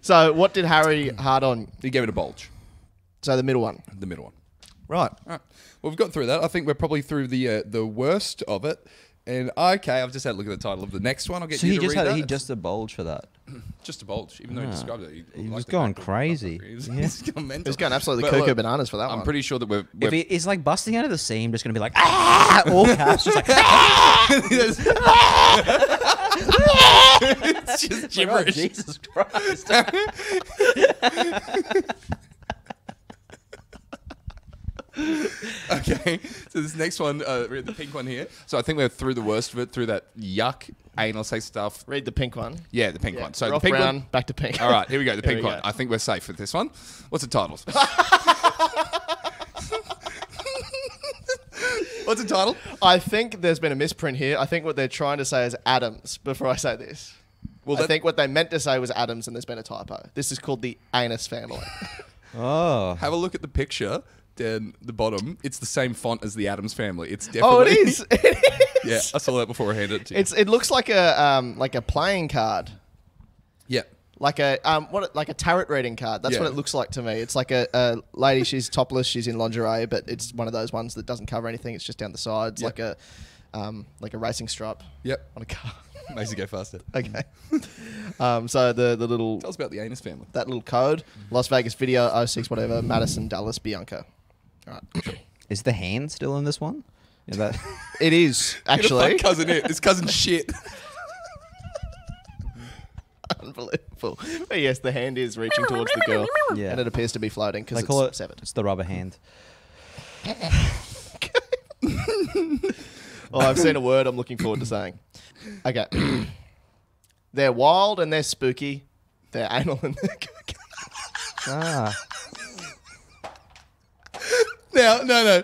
[SPEAKER 3] So, what did Harry Hard-On?
[SPEAKER 2] He gave it a bulge.
[SPEAKER 3] So, the middle one.
[SPEAKER 2] The middle one.
[SPEAKER 3] Right.
[SPEAKER 2] All right. Well, we've got through that. I think we're probably through the worst of it. And okay, I've just had a look at the title of the next one. I'll get
[SPEAKER 4] So
[SPEAKER 2] you
[SPEAKER 4] he
[SPEAKER 2] to
[SPEAKER 4] just
[SPEAKER 2] read
[SPEAKER 4] had
[SPEAKER 2] that.
[SPEAKER 4] he just a bulge for that.
[SPEAKER 2] Just a bulge, even though he described it.
[SPEAKER 4] He
[SPEAKER 2] liked
[SPEAKER 4] was
[SPEAKER 2] the
[SPEAKER 4] going
[SPEAKER 2] fact that-
[SPEAKER 4] crazy.
[SPEAKER 2] He's,
[SPEAKER 4] Yeah.
[SPEAKER 2] he's gone mental.
[SPEAKER 3] He's going absolutely
[SPEAKER 2] But
[SPEAKER 3] cuckoo
[SPEAKER 2] look,
[SPEAKER 3] bananas for that one.
[SPEAKER 2] I'm pretty sure that we're
[SPEAKER 4] If it's like busting out of the seam, just going to be like, ah! All caps, just like,
[SPEAKER 2] it's just
[SPEAKER 4] oh,
[SPEAKER 2] gibberish.
[SPEAKER 4] Jesus Christ.
[SPEAKER 2] Okay, so this next one, read the pink one here. So I think we're through the worst of it, through that yuck anal sex stuff.
[SPEAKER 3] Read the pink one.
[SPEAKER 2] Yeah, the pink one. So
[SPEAKER 3] we're
[SPEAKER 2] the
[SPEAKER 3] off
[SPEAKER 2] pink
[SPEAKER 3] brown,
[SPEAKER 2] one.
[SPEAKER 3] back to pink.
[SPEAKER 2] All right, here we go. The
[SPEAKER 3] Here
[SPEAKER 2] pink
[SPEAKER 3] we
[SPEAKER 2] one.
[SPEAKER 3] go.
[SPEAKER 2] I think we're safe with this one. What's the title? What's the title?
[SPEAKER 3] I think there's been a misprint here. I think what they're trying to say is Adams before I say this.
[SPEAKER 2] Well,
[SPEAKER 3] I think what they meant to say was Adams and there's been a typo. This is called the Anus family.
[SPEAKER 4] Oh.
[SPEAKER 2] Have a look at the picture down the bottom. It's the same font as the Adams family. It's definitely.
[SPEAKER 3] Oh, it is.
[SPEAKER 2] Yeah, I saw that before I handed it to you.
[SPEAKER 3] It looks like a playing card.
[SPEAKER 2] Yeah.
[SPEAKER 3] Like a like a tarot reading card. That's
[SPEAKER 2] Yeah.
[SPEAKER 3] what it looks like to me. It's like a lady. She's topless. She's in lingerie, but it's one of those ones that doesn't cover anything. It's just down the sides,
[SPEAKER 2] Yep.
[SPEAKER 3] like a racing stripe
[SPEAKER 2] Yep.
[SPEAKER 3] on a car.
[SPEAKER 2] Makes it go faster.
[SPEAKER 3] Okay. So the little
[SPEAKER 2] Tell us about the anus family.
[SPEAKER 3] that little code, Las Vegas video 06 whatever, Madison Dallas Bianca. All right.
[SPEAKER 4] Is the hand still in this one? Is that...
[SPEAKER 3] It is actually
[SPEAKER 2] Fuck cousin it. It's cousin shit.
[SPEAKER 3] unbelievable. But yes, the hand is reaching towards the girl,
[SPEAKER 4] Yeah.
[SPEAKER 3] and it appears to be floating because
[SPEAKER 4] They
[SPEAKER 3] it's
[SPEAKER 4] call it...
[SPEAKER 3] severed.
[SPEAKER 4] It's the rubber hand.
[SPEAKER 3] Oh, I've seen a word I'm looking forward to saying. Okay. They're wild and they're spooky. They're anal and they're kooky.
[SPEAKER 4] Ah.
[SPEAKER 2] Now, no.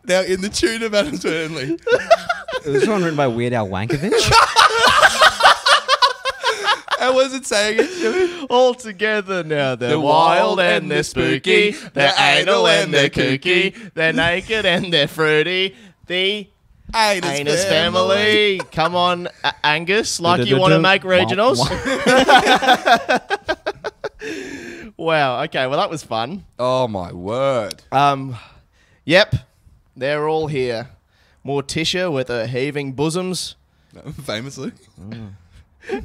[SPEAKER 2] Now, in the tune of Adams Burnley.
[SPEAKER 4] This one written by Weird Al Wankovic.
[SPEAKER 2] How was it saying it?
[SPEAKER 3] All together now. They're wild and they're spooky. They're anal and they're kooky. They're naked and they're fruity. The Anus family. Come on, Angus. Like you want to make regionals. Wow. Okay. Well, that was fun.
[SPEAKER 2] Oh my word.
[SPEAKER 3] Yep. They're all here. Morticia with her heaving bosoms.
[SPEAKER 2] Famously.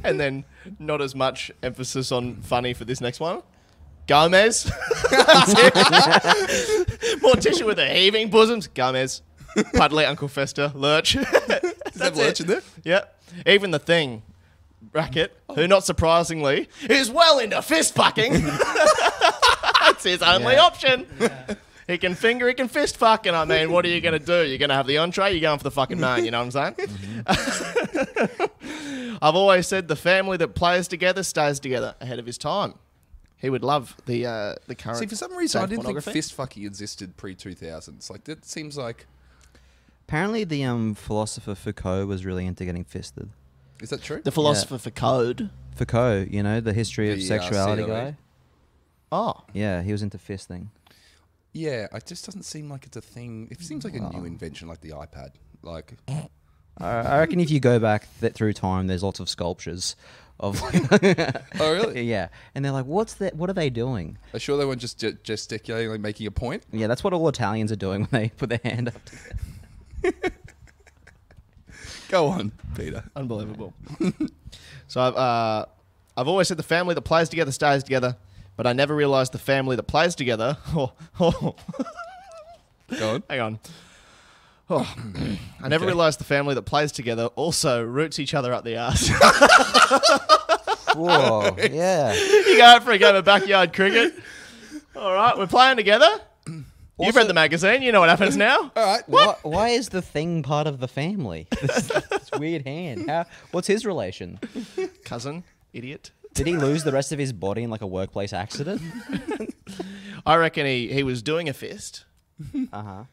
[SPEAKER 3] And then not as much emphasis on funny for this next one. Gomez. Morticia with her heaving bosoms. Gomez. Puddly, Uncle Fester. Lurch.
[SPEAKER 2] Does that have Lurch in there?
[SPEAKER 3] Yep. Even the Thing. Bracket. Who, not surprisingly, is well into fist fucking. That's his only option. Yeah. He can finger, he can fist fuck, and I mean, what are you going to do? You're going to have the entree, you're going for the fucking main, you know what I'm saying? Mm-hmm. I've always said the family that plays together stays together. Ahead of his time. He would love the current.
[SPEAKER 2] See, for some reason, I didn't think
[SPEAKER 3] pornography.
[SPEAKER 2] fist fucking existed pre-2000s. Like, that seems like...
[SPEAKER 4] Apparently, the philosopher Foucault was really into getting fisted.
[SPEAKER 2] Is that true?
[SPEAKER 3] The philosopher for code.
[SPEAKER 4] Foucault, you know, the history of sexuality
[SPEAKER 2] COE.
[SPEAKER 4] guy.
[SPEAKER 3] Oh.
[SPEAKER 4] Yeah, he was into fisting.
[SPEAKER 2] Yeah, it just doesn't seem like it's a thing. It seems like a new invention, like the iPad. Like,
[SPEAKER 4] I reckon if you go back through time, there's lots of sculptures of.
[SPEAKER 2] oh really?
[SPEAKER 4] Yeah, and they're like, "What's that? What are they doing?"
[SPEAKER 2] Are sure they weren't just gesticulating, like making a point?
[SPEAKER 4] Yeah, that's what all Italians are doing when they put their hand up.
[SPEAKER 2] Go on, Peter.
[SPEAKER 3] Unbelievable. So I've always said the family that plays together stays together, but I never realised the family that plays together.
[SPEAKER 2] Go on.
[SPEAKER 3] Hang on. Oh. I never realised the family that plays together also roots each other up the arse.
[SPEAKER 4] Whoa, yeah.
[SPEAKER 3] You go out for a game of backyard cricket. All right, we're playing together. You've read the magazine. You know what happens now.
[SPEAKER 2] All right.
[SPEAKER 4] Why is the Thing part of the family? This weird hand. What's his relation?
[SPEAKER 3] Cousin, idiot.
[SPEAKER 4] Did he lose the rest of his body in like a workplace accident?
[SPEAKER 3] I reckon he was doing a fist.
[SPEAKER 4] Uh-huh.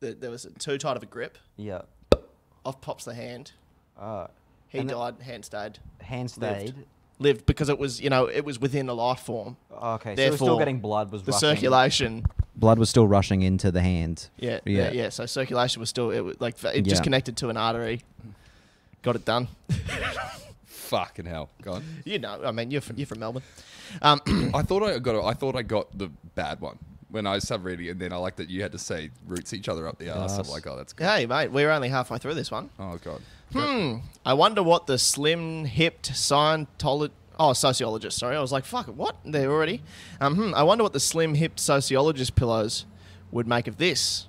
[SPEAKER 3] There was too tight of a grip.
[SPEAKER 4] Yeah.
[SPEAKER 3] Off pops the hand. He
[SPEAKER 4] And
[SPEAKER 3] died. Hand stayed.
[SPEAKER 4] Hand stayed.
[SPEAKER 3] Lived because it was, it was within a life form.
[SPEAKER 4] Okay, so
[SPEAKER 3] Therefore,
[SPEAKER 4] still getting blood was
[SPEAKER 3] the
[SPEAKER 4] rushing.
[SPEAKER 3] circulation.
[SPEAKER 4] Blood was still rushing into the hand.
[SPEAKER 3] Yeah. So circulation was still it just connected to an artery. Got it done.
[SPEAKER 2] Fucking hell. Go on.
[SPEAKER 3] I mean, you're from Melbourne.
[SPEAKER 2] I thought I got the bad one when I started reading, and then I like that you had to say roots each other up the arse. I'm like, oh, that's good.
[SPEAKER 3] Hey, mate, we're only halfway through this one.
[SPEAKER 2] Oh god.
[SPEAKER 3] I wonder what the slim-hipped sociologist. Sorry, I was like, fuck it, what? There already. I wonder what the slim-hipped sociologist pillows would make of this.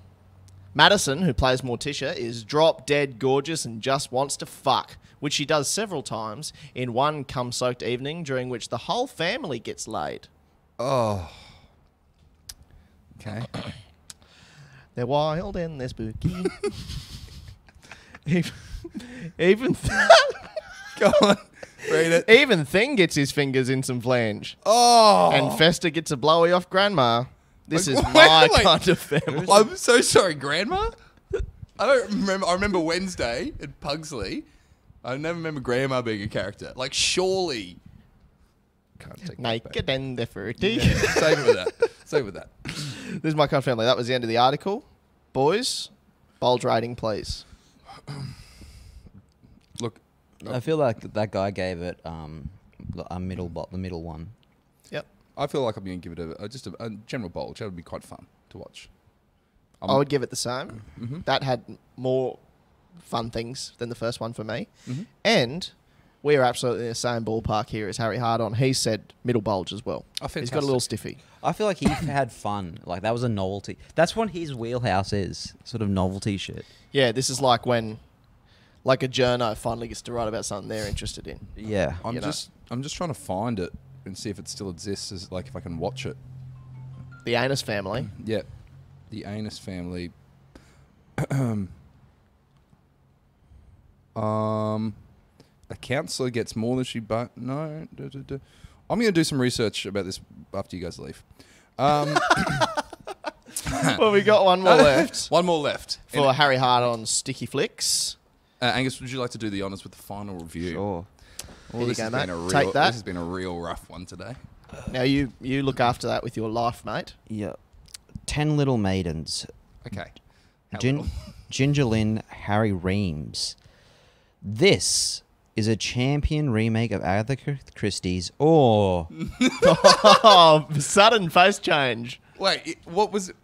[SPEAKER 3] Madison, who plays Morticia, is drop-dead gorgeous and just wants to fuck, which she does several times in one cum-soaked evening during which the whole family gets laid.
[SPEAKER 2] Oh. Okay.
[SPEAKER 3] They're wild and they're spooky. Even
[SPEAKER 2] Go on. Read it.
[SPEAKER 3] Even Thing gets his fingers in some flange.
[SPEAKER 2] Oh.
[SPEAKER 3] And Fester gets a blowy off Grandma. This is
[SPEAKER 2] Wait,
[SPEAKER 3] my
[SPEAKER 2] wait.
[SPEAKER 3] kind of family.
[SPEAKER 2] I'm so sorry, Grandma. I don't remember. I remember Wednesday at Pugsley. I never remember Grandma being a character. Like, surely. Can't take that back.
[SPEAKER 3] Naked and they're fruity.
[SPEAKER 2] Yeah, same with that. Same with that.
[SPEAKER 3] This is my kind of family. That was the end of the article. Boys, bold rating, please.
[SPEAKER 2] Look,
[SPEAKER 4] I feel like that guy gave it the middle one.
[SPEAKER 3] Yep.
[SPEAKER 2] I feel like I'm going to give it just a general bulge. That would be quite fun to watch.
[SPEAKER 3] I would give it the same. That had more fun things than the first one for me. And we're absolutely in the same ballpark here as Harry Hard-On. He said middle bulge as well.
[SPEAKER 2] Oh,
[SPEAKER 3] He's got a little stiffy.
[SPEAKER 4] I feel like he had fun. Like, that was a novelty. That's what his wheelhouse is. Sort of novelty shit.
[SPEAKER 3] Yeah, this is like when a journo finally gets to write about something they're interested in.
[SPEAKER 4] Yeah.
[SPEAKER 2] I'm just trying to find it and see if it still exists. As like if I can watch it.
[SPEAKER 3] The Anus family.
[SPEAKER 2] Yeah, the Anus family. A counselor gets more than she but no. I'm going to do some research about this after you guys leave.
[SPEAKER 3] Well, we got one more left
[SPEAKER 2] One more left.
[SPEAKER 3] for Harry Hard-On's Sticky Flix.
[SPEAKER 2] Angus, would you like to do the honours with the final review?
[SPEAKER 4] Sure.
[SPEAKER 3] Here you
[SPEAKER 2] This
[SPEAKER 3] go,
[SPEAKER 2] has
[SPEAKER 3] mate.
[SPEAKER 2] been a real,
[SPEAKER 3] Take that.
[SPEAKER 2] This has been a real rough one today.
[SPEAKER 3] Now you look after that with your life, mate.
[SPEAKER 4] Yeah. 10 Little Maidens.
[SPEAKER 2] Okay. How
[SPEAKER 4] Gin-
[SPEAKER 2] little?
[SPEAKER 4] Ginger Lynn, Harry Reams. This is a champion remake of Agatha Christie's or...
[SPEAKER 3] Oh, sudden face change.
[SPEAKER 2] Wait, what was it?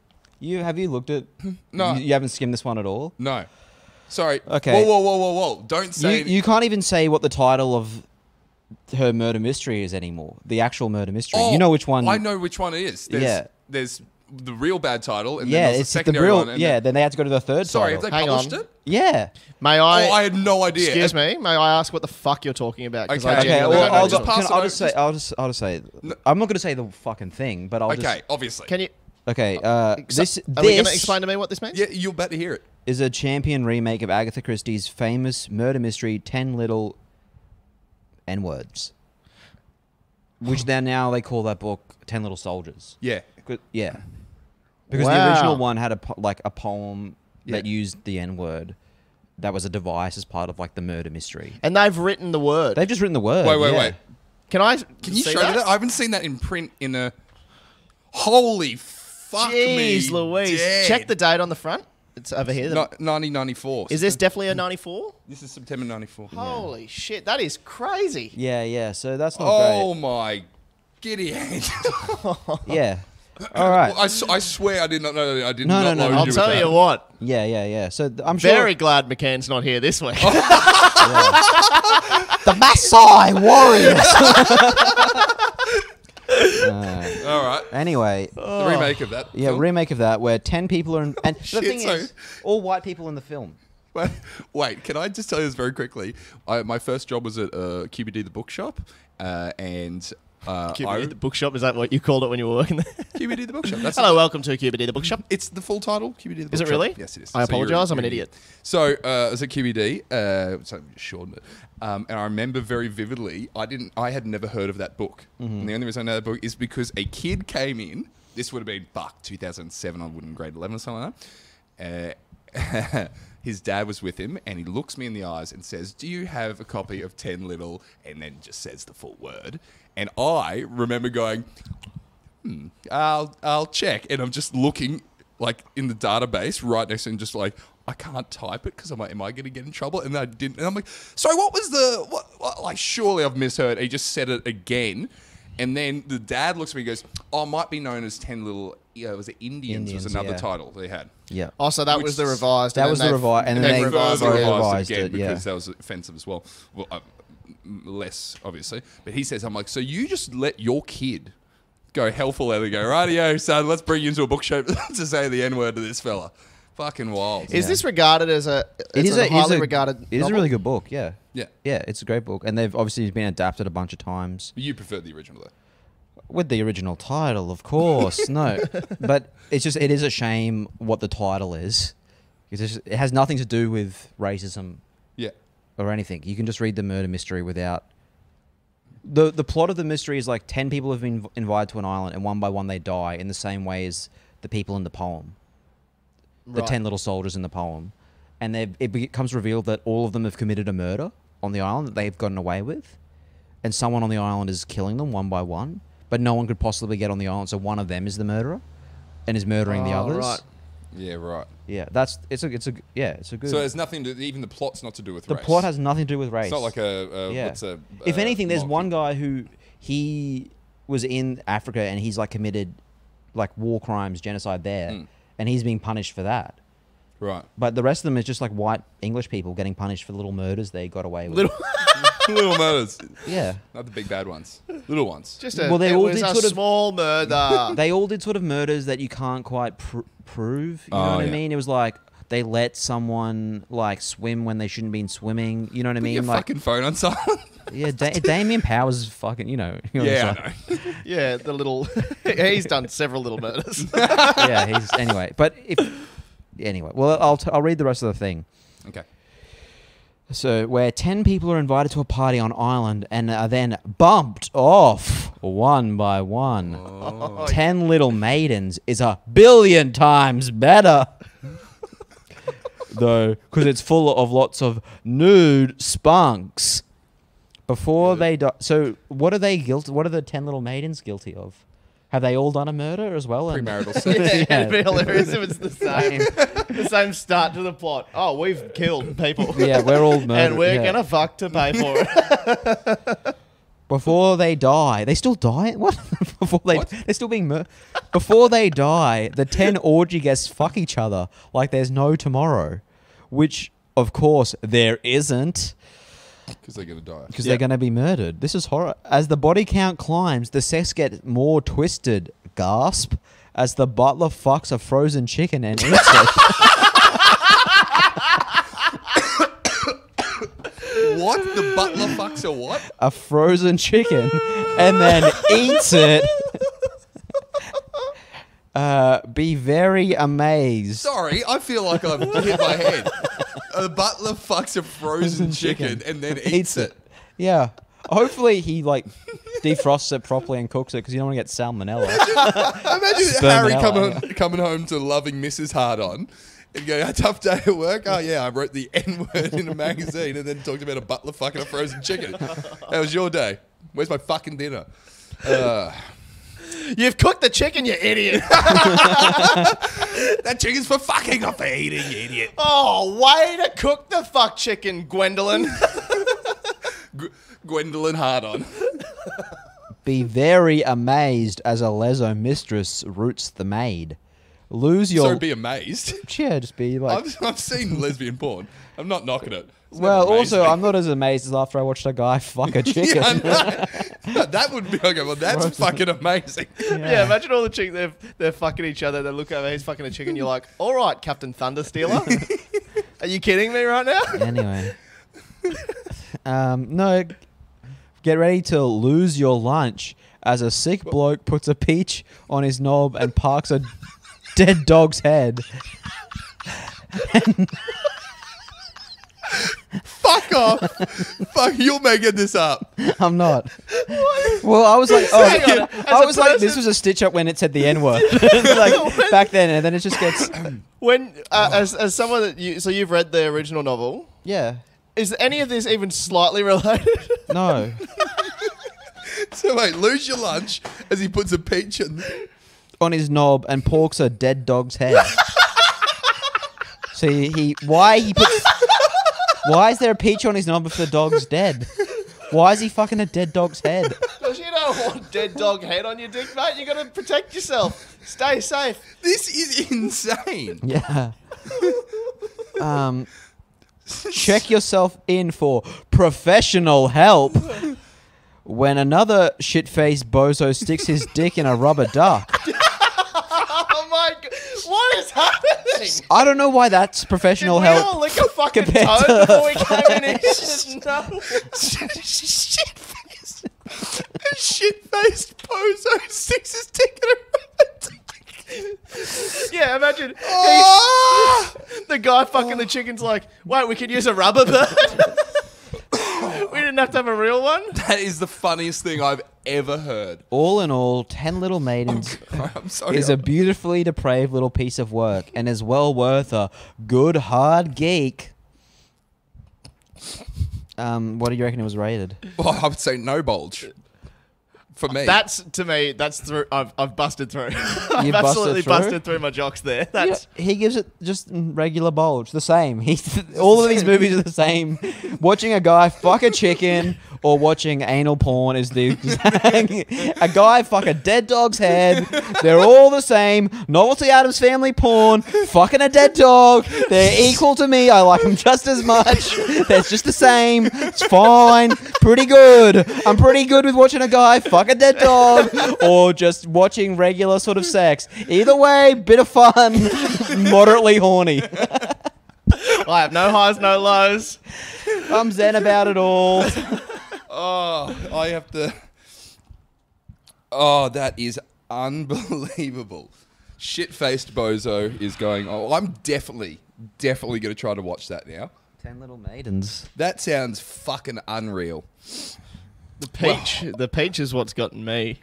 [SPEAKER 4] Have you looked at...
[SPEAKER 2] No.
[SPEAKER 4] You haven't skimmed this one at all?
[SPEAKER 2] No. Sorry.
[SPEAKER 4] Okay.
[SPEAKER 2] Whoa. Don't say...
[SPEAKER 4] You can't even say what the title of her murder mystery is anymore. The actual murder mystery.
[SPEAKER 2] Oh,
[SPEAKER 4] You know which one...
[SPEAKER 2] I know which one it is. There's the real bad title, and then
[SPEAKER 4] Yeah,
[SPEAKER 2] there's the
[SPEAKER 4] it's the
[SPEAKER 2] secondary
[SPEAKER 4] real...
[SPEAKER 2] one. And
[SPEAKER 4] Yeah, then they had to go to the third
[SPEAKER 2] Sorry, have
[SPEAKER 4] title.
[SPEAKER 2] they published it?
[SPEAKER 4] Yeah.
[SPEAKER 3] May I?
[SPEAKER 2] Oh, I had no idea.
[SPEAKER 3] Excuse me. May I ask what the fuck you're talking about? 'Cause
[SPEAKER 2] Okay.
[SPEAKER 3] I
[SPEAKER 2] Okay,
[SPEAKER 3] genuinely
[SPEAKER 2] well,
[SPEAKER 3] don't know.
[SPEAKER 2] I'll just pass it
[SPEAKER 4] I'll
[SPEAKER 2] over.
[SPEAKER 4] just say... I'll just say... I'm not going to say the fucking thing, but I'll just...
[SPEAKER 2] Okay, obviously.
[SPEAKER 3] Can you?
[SPEAKER 4] Okay,
[SPEAKER 3] Are we going to explain to me what this means?
[SPEAKER 2] Yeah, you're about to hear it.
[SPEAKER 4] is a champion remake of Agatha Christie's famous murder mystery 10 Little N-Words. Which now they call that book 10 Little Soldiers.
[SPEAKER 2] Yeah.
[SPEAKER 4] Yeah. Because
[SPEAKER 3] Wow.
[SPEAKER 4] the original one had a poem
[SPEAKER 2] Yeah.
[SPEAKER 4] that used the N-word. That was a device as part of like the murder mystery.
[SPEAKER 3] And they've written the word.
[SPEAKER 4] They've just written the word.
[SPEAKER 2] Wait.
[SPEAKER 4] yeah.
[SPEAKER 3] Can I?
[SPEAKER 2] Can you
[SPEAKER 3] see
[SPEAKER 2] show me that? I haven't seen that in print in a... Holy fuck me.
[SPEAKER 3] Jeez Louise.
[SPEAKER 2] dead.
[SPEAKER 3] Check the date on the front. It's over here.
[SPEAKER 2] 1994.
[SPEAKER 3] Is this definitely a 94?
[SPEAKER 2] This is September 94.
[SPEAKER 3] Holy shit, that is crazy.
[SPEAKER 4] Yeah. So that's not
[SPEAKER 2] Oh my giddy head.
[SPEAKER 4] Yeah. All right.
[SPEAKER 2] I swear I did not know that. I did
[SPEAKER 4] No,
[SPEAKER 2] not
[SPEAKER 4] no,
[SPEAKER 2] load
[SPEAKER 4] no.
[SPEAKER 2] you
[SPEAKER 3] I'll
[SPEAKER 2] with
[SPEAKER 3] tell
[SPEAKER 2] that.
[SPEAKER 3] you what.
[SPEAKER 4] Yeah. So I'm sure...
[SPEAKER 3] Very glad McCann's not here this week.
[SPEAKER 4] The Maasai Warriors.
[SPEAKER 2] All right.
[SPEAKER 4] Anyway.
[SPEAKER 2] The remake of that.
[SPEAKER 4] Yeah,
[SPEAKER 2] film.
[SPEAKER 4] remake of that where 10 people are in... And the
[SPEAKER 2] Shit,
[SPEAKER 4] thing
[SPEAKER 2] so-
[SPEAKER 4] is, all white people in the film.
[SPEAKER 2] Wait, can I just tell you this very quickly? My first job was at QBD the bookshop, and
[SPEAKER 3] QBD the bookshop, is that what you called it when you were working there?
[SPEAKER 2] QBD the bookshop. That's
[SPEAKER 3] Hello, welcome to QBD the bookshop.
[SPEAKER 2] It's the full title, QBD the bookshop.
[SPEAKER 3] Is it really?
[SPEAKER 2] Yes, it is.
[SPEAKER 3] I apologise, I'm an
[SPEAKER 2] you're
[SPEAKER 3] idiot.
[SPEAKER 2] So I was at QBD, so shortened it, and I remember very vividly. I had never heard of that book, and the only reason I know that book is because a kid came in. This would have been 2007. I would in grade 11 or something like that. His dad was with him, and he looks me in the eyes and says, "Do you have a copy of 10 Little?" And then just says the full word. And I remember going, I'll check. And I'm just looking like in the database right next to him, just like, I can't type it because I'm like, am I going to get in trouble? And I didn't. And I'm like, sorry, what was what? Like, surely I've misheard. He just said it again. And then the dad looks at me and goes, oh, it might be known as 10 Little, was it Indians was another
[SPEAKER 4] yeah.
[SPEAKER 2] title they had.
[SPEAKER 4] Yeah.
[SPEAKER 3] Oh, so that
[SPEAKER 2] Which
[SPEAKER 3] was the
[SPEAKER 2] is-
[SPEAKER 3] revised.
[SPEAKER 4] That
[SPEAKER 3] and
[SPEAKER 4] was
[SPEAKER 3] then
[SPEAKER 4] the
[SPEAKER 3] they've-
[SPEAKER 4] revised, and then they
[SPEAKER 3] revised
[SPEAKER 2] Further
[SPEAKER 3] it.
[SPEAKER 2] revised
[SPEAKER 4] it,
[SPEAKER 2] again
[SPEAKER 4] yeah.
[SPEAKER 2] because that was offensive as well. Well, less, obviously. But he says, I'm like, so you just let your kid go hell for leather, go, rightio, son, let's bring you into a bookshop to say the N-word to this fella. Fucking wild.
[SPEAKER 3] Is this regarded as a highly regarded
[SPEAKER 4] It is a
[SPEAKER 3] novel?
[SPEAKER 4] really good book, yeah.
[SPEAKER 2] Yeah.
[SPEAKER 4] Yeah, it's a great book. And they've obviously been adapted a bunch of times.
[SPEAKER 2] You preferred the original, though.
[SPEAKER 4] With the original title, of course. No. But it is a shame what the title is. It has nothing to do with racism
[SPEAKER 2] Yeah.
[SPEAKER 4] or anything. You can just read the murder mystery without... The plot of the mystery is like 10 people have been invited to an island and one by one they die in the same way as the people in the poem. The
[SPEAKER 3] Right.
[SPEAKER 4] 10 little soldiers in the poem. And it becomes revealed that all of them have committed a murder on the island that they've gotten away with. And someone on the island is killing them one by one. But no one could possibly get on the island, so one of them is the murderer and is murdering the others.
[SPEAKER 3] Right.
[SPEAKER 2] Yeah, right.
[SPEAKER 4] Yeah, it's a good.
[SPEAKER 2] So there's nothing to, even the plot's not to do with
[SPEAKER 4] The
[SPEAKER 2] race.
[SPEAKER 4] plot has nothing to do with race.
[SPEAKER 2] It's not like
[SPEAKER 4] Yeah.
[SPEAKER 2] what's a...
[SPEAKER 4] If anything, there's
[SPEAKER 2] monkey.
[SPEAKER 4] one guy who he was in Africa and he's like committed like war crimes, genocide there, and he's being punished for that.
[SPEAKER 2] Right.
[SPEAKER 4] But the rest of them is just like white English people getting punished for little murders they got away with.
[SPEAKER 2] Little murders.
[SPEAKER 4] Yeah.
[SPEAKER 2] Not the big bad ones. Little ones.
[SPEAKER 3] Just
[SPEAKER 4] Well, they all
[SPEAKER 3] it was
[SPEAKER 4] did
[SPEAKER 3] a
[SPEAKER 4] sort of-
[SPEAKER 3] small murder.
[SPEAKER 4] They all did sort of murders that you can't quite prove. You know
[SPEAKER 2] Oh,
[SPEAKER 4] what I
[SPEAKER 2] yeah.
[SPEAKER 4] mean? It was like they let someone like swim when they shouldn't been swimming. You know what I
[SPEAKER 2] Put your
[SPEAKER 4] mean? Like,
[SPEAKER 2] fucking phone on silent.
[SPEAKER 4] yeah, Damien Powers is fucking, you know.
[SPEAKER 2] Yeah,
[SPEAKER 4] it's
[SPEAKER 2] I know.
[SPEAKER 3] Yeah, the little. He's done several little murders.
[SPEAKER 4] Yeah, he's anyway. But anyway, well, I'll read the rest of the thing.
[SPEAKER 2] Okay.
[SPEAKER 4] So, where 10 people are invited to a party on island and are then bumped off one by one. 10 little maidens is 1,000,000,000 times better. Though, because it's full of lots of nude spunks. Before they die. So, what are they guilty? What are the 10 little maidens guilty of? Have they all done a murder as well?
[SPEAKER 2] Premarital sex.
[SPEAKER 3] It'd be hilarious if it's the same. The same start to the plot. Oh, we've killed people.
[SPEAKER 4] Yeah, we're all murdered.
[SPEAKER 3] And we're going to fuck to pay for it.
[SPEAKER 4] Before they die, they still die? What? They're still being murdered. Before they die, the 10 orgy guests fuck each other like there's no tomorrow. Which, of course, there isn't.
[SPEAKER 2] Because they're going to die.
[SPEAKER 4] Because they're going to be murdered. This is horror. As the body count climbs, the sex gets more twisted. Gasp. As the butler fucks a frozen chicken and eats it.
[SPEAKER 2] What? The butler fucks a what?
[SPEAKER 4] A frozen chicken and then eats it. Be very amazed.
[SPEAKER 2] Sorry, I feel like I've hit my head. A butler fucks a frozen chicken and then eats it.
[SPEAKER 4] Yeah. Hopefully he defrosts it properly and cooks it because you don't want to get salmonella.
[SPEAKER 2] Imagine Harry coming home to loving Mrs. Hard-On and going, a tough day at work? Oh yeah, I wrote the N-word in a magazine and then talked about a butler fucking a frozen chicken. How was your day? Where's my fucking dinner?
[SPEAKER 3] You've cooked the chicken, you idiot.
[SPEAKER 2] That chicken's for fucking, not for eating, you idiot.
[SPEAKER 3] Oh, way to cook the fuck chicken, Gwendolyn.
[SPEAKER 2] Gwendolyn Hard-On.
[SPEAKER 4] Be very amazed as a leso mistress roots the maid. Lose your...
[SPEAKER 2] So be amazed.
[SPEAKER 4] Yeah, just be like...
[SPEAKER 2] I've seen lesbian porn. I'm not knocking it. It's
[SPEAKER 4] well,
[SPEAKER 2] never amazed
[SPEAKER 4] also,
[SPEAKER 2] me.
[SPEAKER 4] I'm not as amazed as after I watched a guy fuck a chicken.
[SPEAKER 2] No, that would be okay. Well, that's fucking amazing.
[SPEAKER 3] Yeah, imagine all the chickens, they're fucking each other. They look over, he's fucking a chicken. You're like, all right, Captain Thunderstealer. Are you kidding me right now?
[SPEAKER 4] Anyway. No, get ready to lose your lunch as a sick bloke puts a peach on his knob and parks a dead dog's head.
[SPEAKER 2] Fuck off. Fuck, you're making this up.
[SPEAKER 4] I'm not. Well, I was like, this was a stitch up when it said the N word, like back then, and then it just gets.
[SPEAKER 3] When, as someone that so you've read the original novel,
[SPEAKER 4] Yeah.
[SPEAKER 3] is any of this even slightly related?
[SPEAKER 4] No.
[SPEAKER 2] So wait, lose your lunch as he puts a peach
[SPEAKER 4] On his knob and porks a dead dog's head. So why is there a peach on his knob if the dog's dead? Why is he fucking a dead dog's head?
[SPEAKER 3] Because you don't want dead dog head on your dick, mate. You got to protect yourself. Stay safe.
[SPEAKER 2] This is insane.
[SPEAKER 4] Yeah. Check yourself in for professional help when another shit-faced bozo sticks his dick in a rubber duck.
[SPEAKER 3] Oh my god. What is happening?
[SPEAKER 4] I don't know why that's professional
[SPEAKER 3] Did we
[SPEAKER 4] help.
[SPEAKER 3] all lick a fucking
[SPEAKER 4] compared
[SPEAKER 3] toe
[SPEAKER 4] to
[SPEAKER 3] before we came in here? No.
[SPEAKER 2] Shit-faced bozo sticks his dick in a rubber duck.
[SPEAKER 3] Yeah, imagine
[SPEAKER 2] Oh!
[SPEAKER 3] the guy fucking the chicken's like, wait, we could use a rubber bird? We didn't have to have a real one?
[SPEAKER 2] That is the funniest thing I've ever heard.
[SPEAKER 4] All in all, 10 Little Maidens
[SPEAKER 2] I'm sorry.
[SPEAKER 4] is a beautifully depraved little piece of work and is well worth a good hard geek. What do you reckon it was rated?
[SPEAKER 2] Well, I would say no bulge. For me.
[SPEAKER 3] That's, to me, that's through. I've busted through. I've
[SPEAKER 4] You've
[SPEAKER 3] absolutely
[SPEAKER 4] busted through?
[SPEAKER 3] busted through my jocks there. That's
[SPEAKER 4] He gives it just regular bulge, the same. All of these movies are the same. Watching a guy fuck a chicken or watching anal porn is the a guy fuck a dead dog's head. They're all the same. Novelty Addams Family porn, fucking a dead dog. They're equal to me. I like them just as much. They're just the same. It's fine. Pretty good. I'm pretty good with watching a guy fuck a dead dog or just watching regular sort of sex. Either way, bit of fun, moderately horny.
[SPEAKER 3] I have no highs, no lows.
[SPEAKER 4] I'm zen about it all.
[SPEAKER 2] Oh, I have to... Oh, that is unbelievable. Shit-faced bozo is going... Oh, I'm definitely going to try to watch that now.
[SPEAKER 4] 10 Little Maidens.
[SPEAKER 2] That sounds fucking unreal.
[SPEAKER 3] The peach is what's gotten me.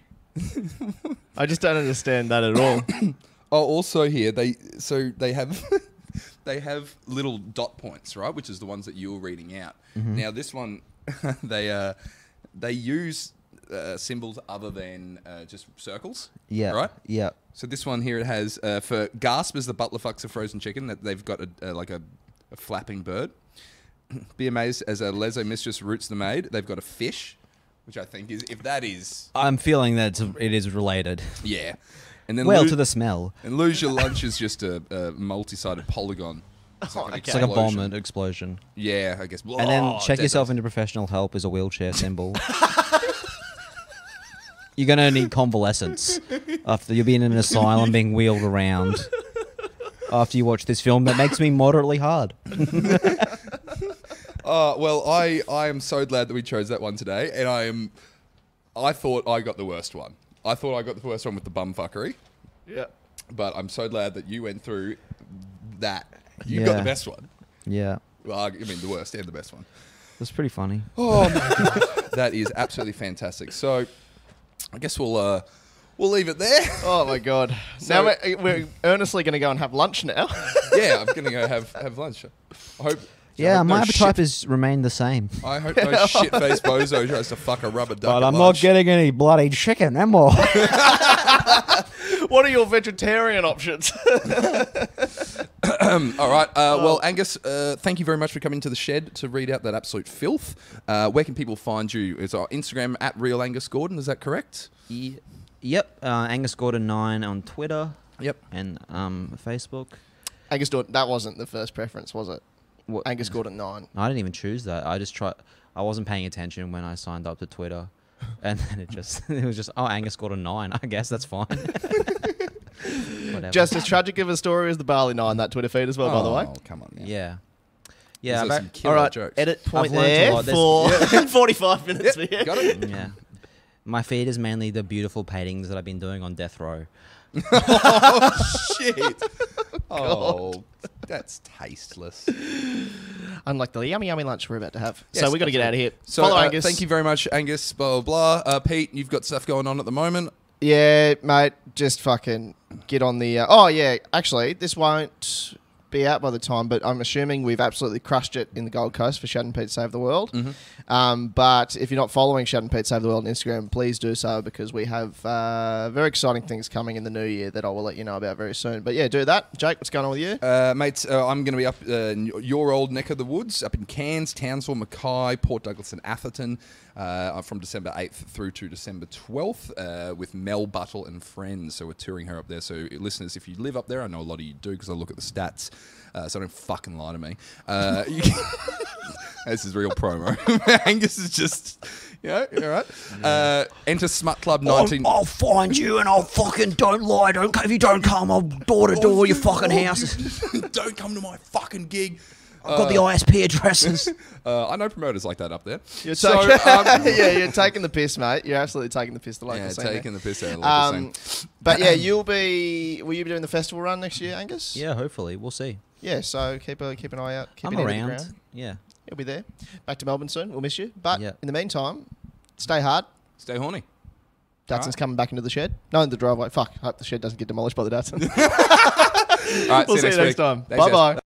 [SPEAKER 3] I just don't understand that at all.
[SPEAKER 2] Oh, also here, they have... They have little dot points, right? Which is the ones that you were reading out.
[SPEAKER 4] Mm-hmm.
[SPEAKER 2] Now, this one, they use symbols other than just circles.
[SPEAKER 4] Yeah.
[SPEAKER 2] Right?
[SPEAKER 4] Yeah.
[SPEAKER 2] So this one here, it has, for gasp as the butler fucks a frozen chicken, that they've got a flapping bird. Be amazed as a leso mistress roots the maid. They've got a fish, which I think is, if that is...
[SPEAKER 4] I'm feeling that it is related.
[SPEAKER 2] Yeah. And then
[SPEAKER 4] Well, to the smell.
[SPEAKER 2] And lose your lunch is just a multi-sided polygon. It's like,
[SPEAKER 4] It's like a bomb explosion.
[SPEAKER 2] Yeah, I guess.
[SPEAKER 4] And then check yourself into professional help is a wheelchair symbol. You're going to need convalescence after you'll be in an asylum being wheeled around after you watch this film that makes me moderately hard.
[SPEAKER 2] Well, I am so glad that we chose that one today, and I thought I got the worst one. I thought I got the worst one with the bumfuckery.
[SPEAKER 3] Yeah.
[SPEAKER 2] But I'm so glad that you went through that. You got the best one.
[SPEAKER 4] Yeah.
[SPEAKER 2] Well, I mean, the worst and the best one.
[SPEAKER 4] That's pretty funny.
[SPEAKER 2] Oh my god, that is absolutely fantastic. So, I guess we'll leave it there.
[SPEAKER 3] Oh my god.
[SPEAKER 2] So-
[SPEAKER 3] Now we're earnestly going to go and have lunch now.
[SPEAKER 2] Yeah, I'm gonna go have lunch. I hope.
[SPEAKER 4] Yeah,
[SPEAKER 2] hope
[SPEAKER 4] my
[SPEAKER 2] no
[SPEAKER 4] appetite
[SPEAKER 2] shit-
[SPEAKER 4] has remained the same.
[SPEAKER 2] I hope no shit-faced bozo tries to fuck a rubber duck.
[SPEAKER 4] But
[SPEAKER 2] at
[SPEAKER 4] I'm
[SPEAKER 2] lunch.
[SPEAKER 4] not getting any bloody chicken anymore.
[SPEAKER 3] What are your vegetarian options?
[SPEAKER 2] All right. Well, Angus, thank you very much for coming to the shed to read out that absolute filth. Where can people find you? It's our Instagram at Real Angus Gordon. Is that correct?
[SPEAKER 4] Yep. Angus Gordon 9 on Twitter.
[SPEAKER 2] Yep.
[SPEAKER 4] And Facebook.
[SPEAKER 3] Angus Gordon, that wasn't the first preference, was it?
[SPEAKER 4] What?
[SPEAKER 3] Angus Gordon 9.
[SPEAKER 4] I didn't even choose that. I wasn't paying attention when I signed up to Twitter. And then it was just, Angus Gordon 9. I guess that's fine. Whatever.
[SPEAKER 3] Just as tragic of a story as the Barley 9, that Twitter feed as well, by the way.
[SPEAKER 2] Oh, come on. Now.
[SPEAKER 4] Yeah.
[SPEAKER 2] These
[SPEAKER 4] Yeah.
[SPEAKER 2] are
[SPEAKER 4] but-
[SPEAKER 2] some killer
[SPEAKER 3] All right,
[SPEAKER 2] jokes.
[SPEAKER 3] edit point
[SPEAKER 4] I've learned a
[SPEAKER 3] there
[SPEAKER 4] lot.
[SPEAKER 3] for 45 minutes.
[SPEAKER 2] Yep,
[SPEAKER 3] for you.
[SPEAKER 2] got it.
[SPEAKER 4] Yeah. My feed is mainly the beautiful paintings that I've been doing on death row.
[SPEAKER 2] Oh, shit. Oh, that's tasteless.
[SPEAKER 3] Unlike the yummy, yummy lunch we're about to have.
[SPEAKER 2] Yes,
[SPEAKER 3] So we got to get out of here.
[SPEAKER 2] So,
[SPEAKER 3] Follow Angus.
[SPEAKER 2] thank you very much, Angus. Blah, blah, blah. Pete, you've got stuff going on at the moment.
[SPEAKER 3] Yeah, mate, just fucking get on the... oh, yeah, actually, this won't be out by the time, but I'm assuming we've absolutely crushed it in the Gold Coast for Shad and Pete Save the World.
[SPEAKER 2] Mm-hmm.
[SPEAKER 3] But if you're not following Shad and Pete Save the World on Instagram, please do so, because we have very exciting things coming in the new year that I will let you know about very soon. But yeah, do that. Jake, what's going on with you?
[SPEAKER 2] Mates, I'm going to be up in your old neck of the woods, up in Cairns, Townsville, Mackay, Port Douglas and Atherton. I'm from December 8th through to December 12th with Mel Buttle and friends. So we're touring her up there. So listeners, if you live up there, I know a lot of you do because I look at the stats. So don't fucking lie to me. This is real promo. Angus is just, all right. Enter Smut Club 19.
[SPEAKER 4] I'll find you and I'll fucking don't lie. If you don't come, I'll door to door your fucking houses.
[SPEAKER 2] Don't come to my fucking gig.
[SPEAKER 4] I've got the ISP addresses.
[SPEAKER 2] I know promoters like that up there.
[SPEAKER 3] You're
[SPEAKER 2] So,
[SPEAKER 3] yeah, you're taking the piss, mate. You're absolutely taking the piss. The local
[SPEAKER 2] yeah,
[SPEAKER 3] scene there.
[SPEAKER 2] taking the piss out of the local scene.
[SPEAKER 3] But yeah, will you be doing the festival run next year, Angus?
[SPEAKER 4] Yeah, hopefully. We'll see.
[SPEAKER 3] Yeah, so keep an eye out. Keep
[SPEAKER 4] I'm
[SPEAKER 3] an ear to the
[SPEAKER 4] around.
[SPEAKER 3] ground.
[SPEAKER 4] Yeah.
[SPEAKER 3] He'll be there. Back to Melbourne soon. We'll miss you. But
[SPEAKER 4] Yeah.
[SPEAKER 3] in the meantime, stay hard.
[SPEAKER 2] Stay horny.
[SPEAKER 3] Datson's
[SPEAKER 2] Alright.
[SPEAKER 3] coming back into the shed. No, in the driveway. Fuck. Hope the shed doesn't get demolished by the Datsun.
[SPEAKER 2] All right,
[SPEAKER 3] We'll see you next
[SPEAKER 2] week.
[SPEAKER 3] time.
[SPEAKER 2] Thanks, guys.
[SPEAKER 3] Bye-bye.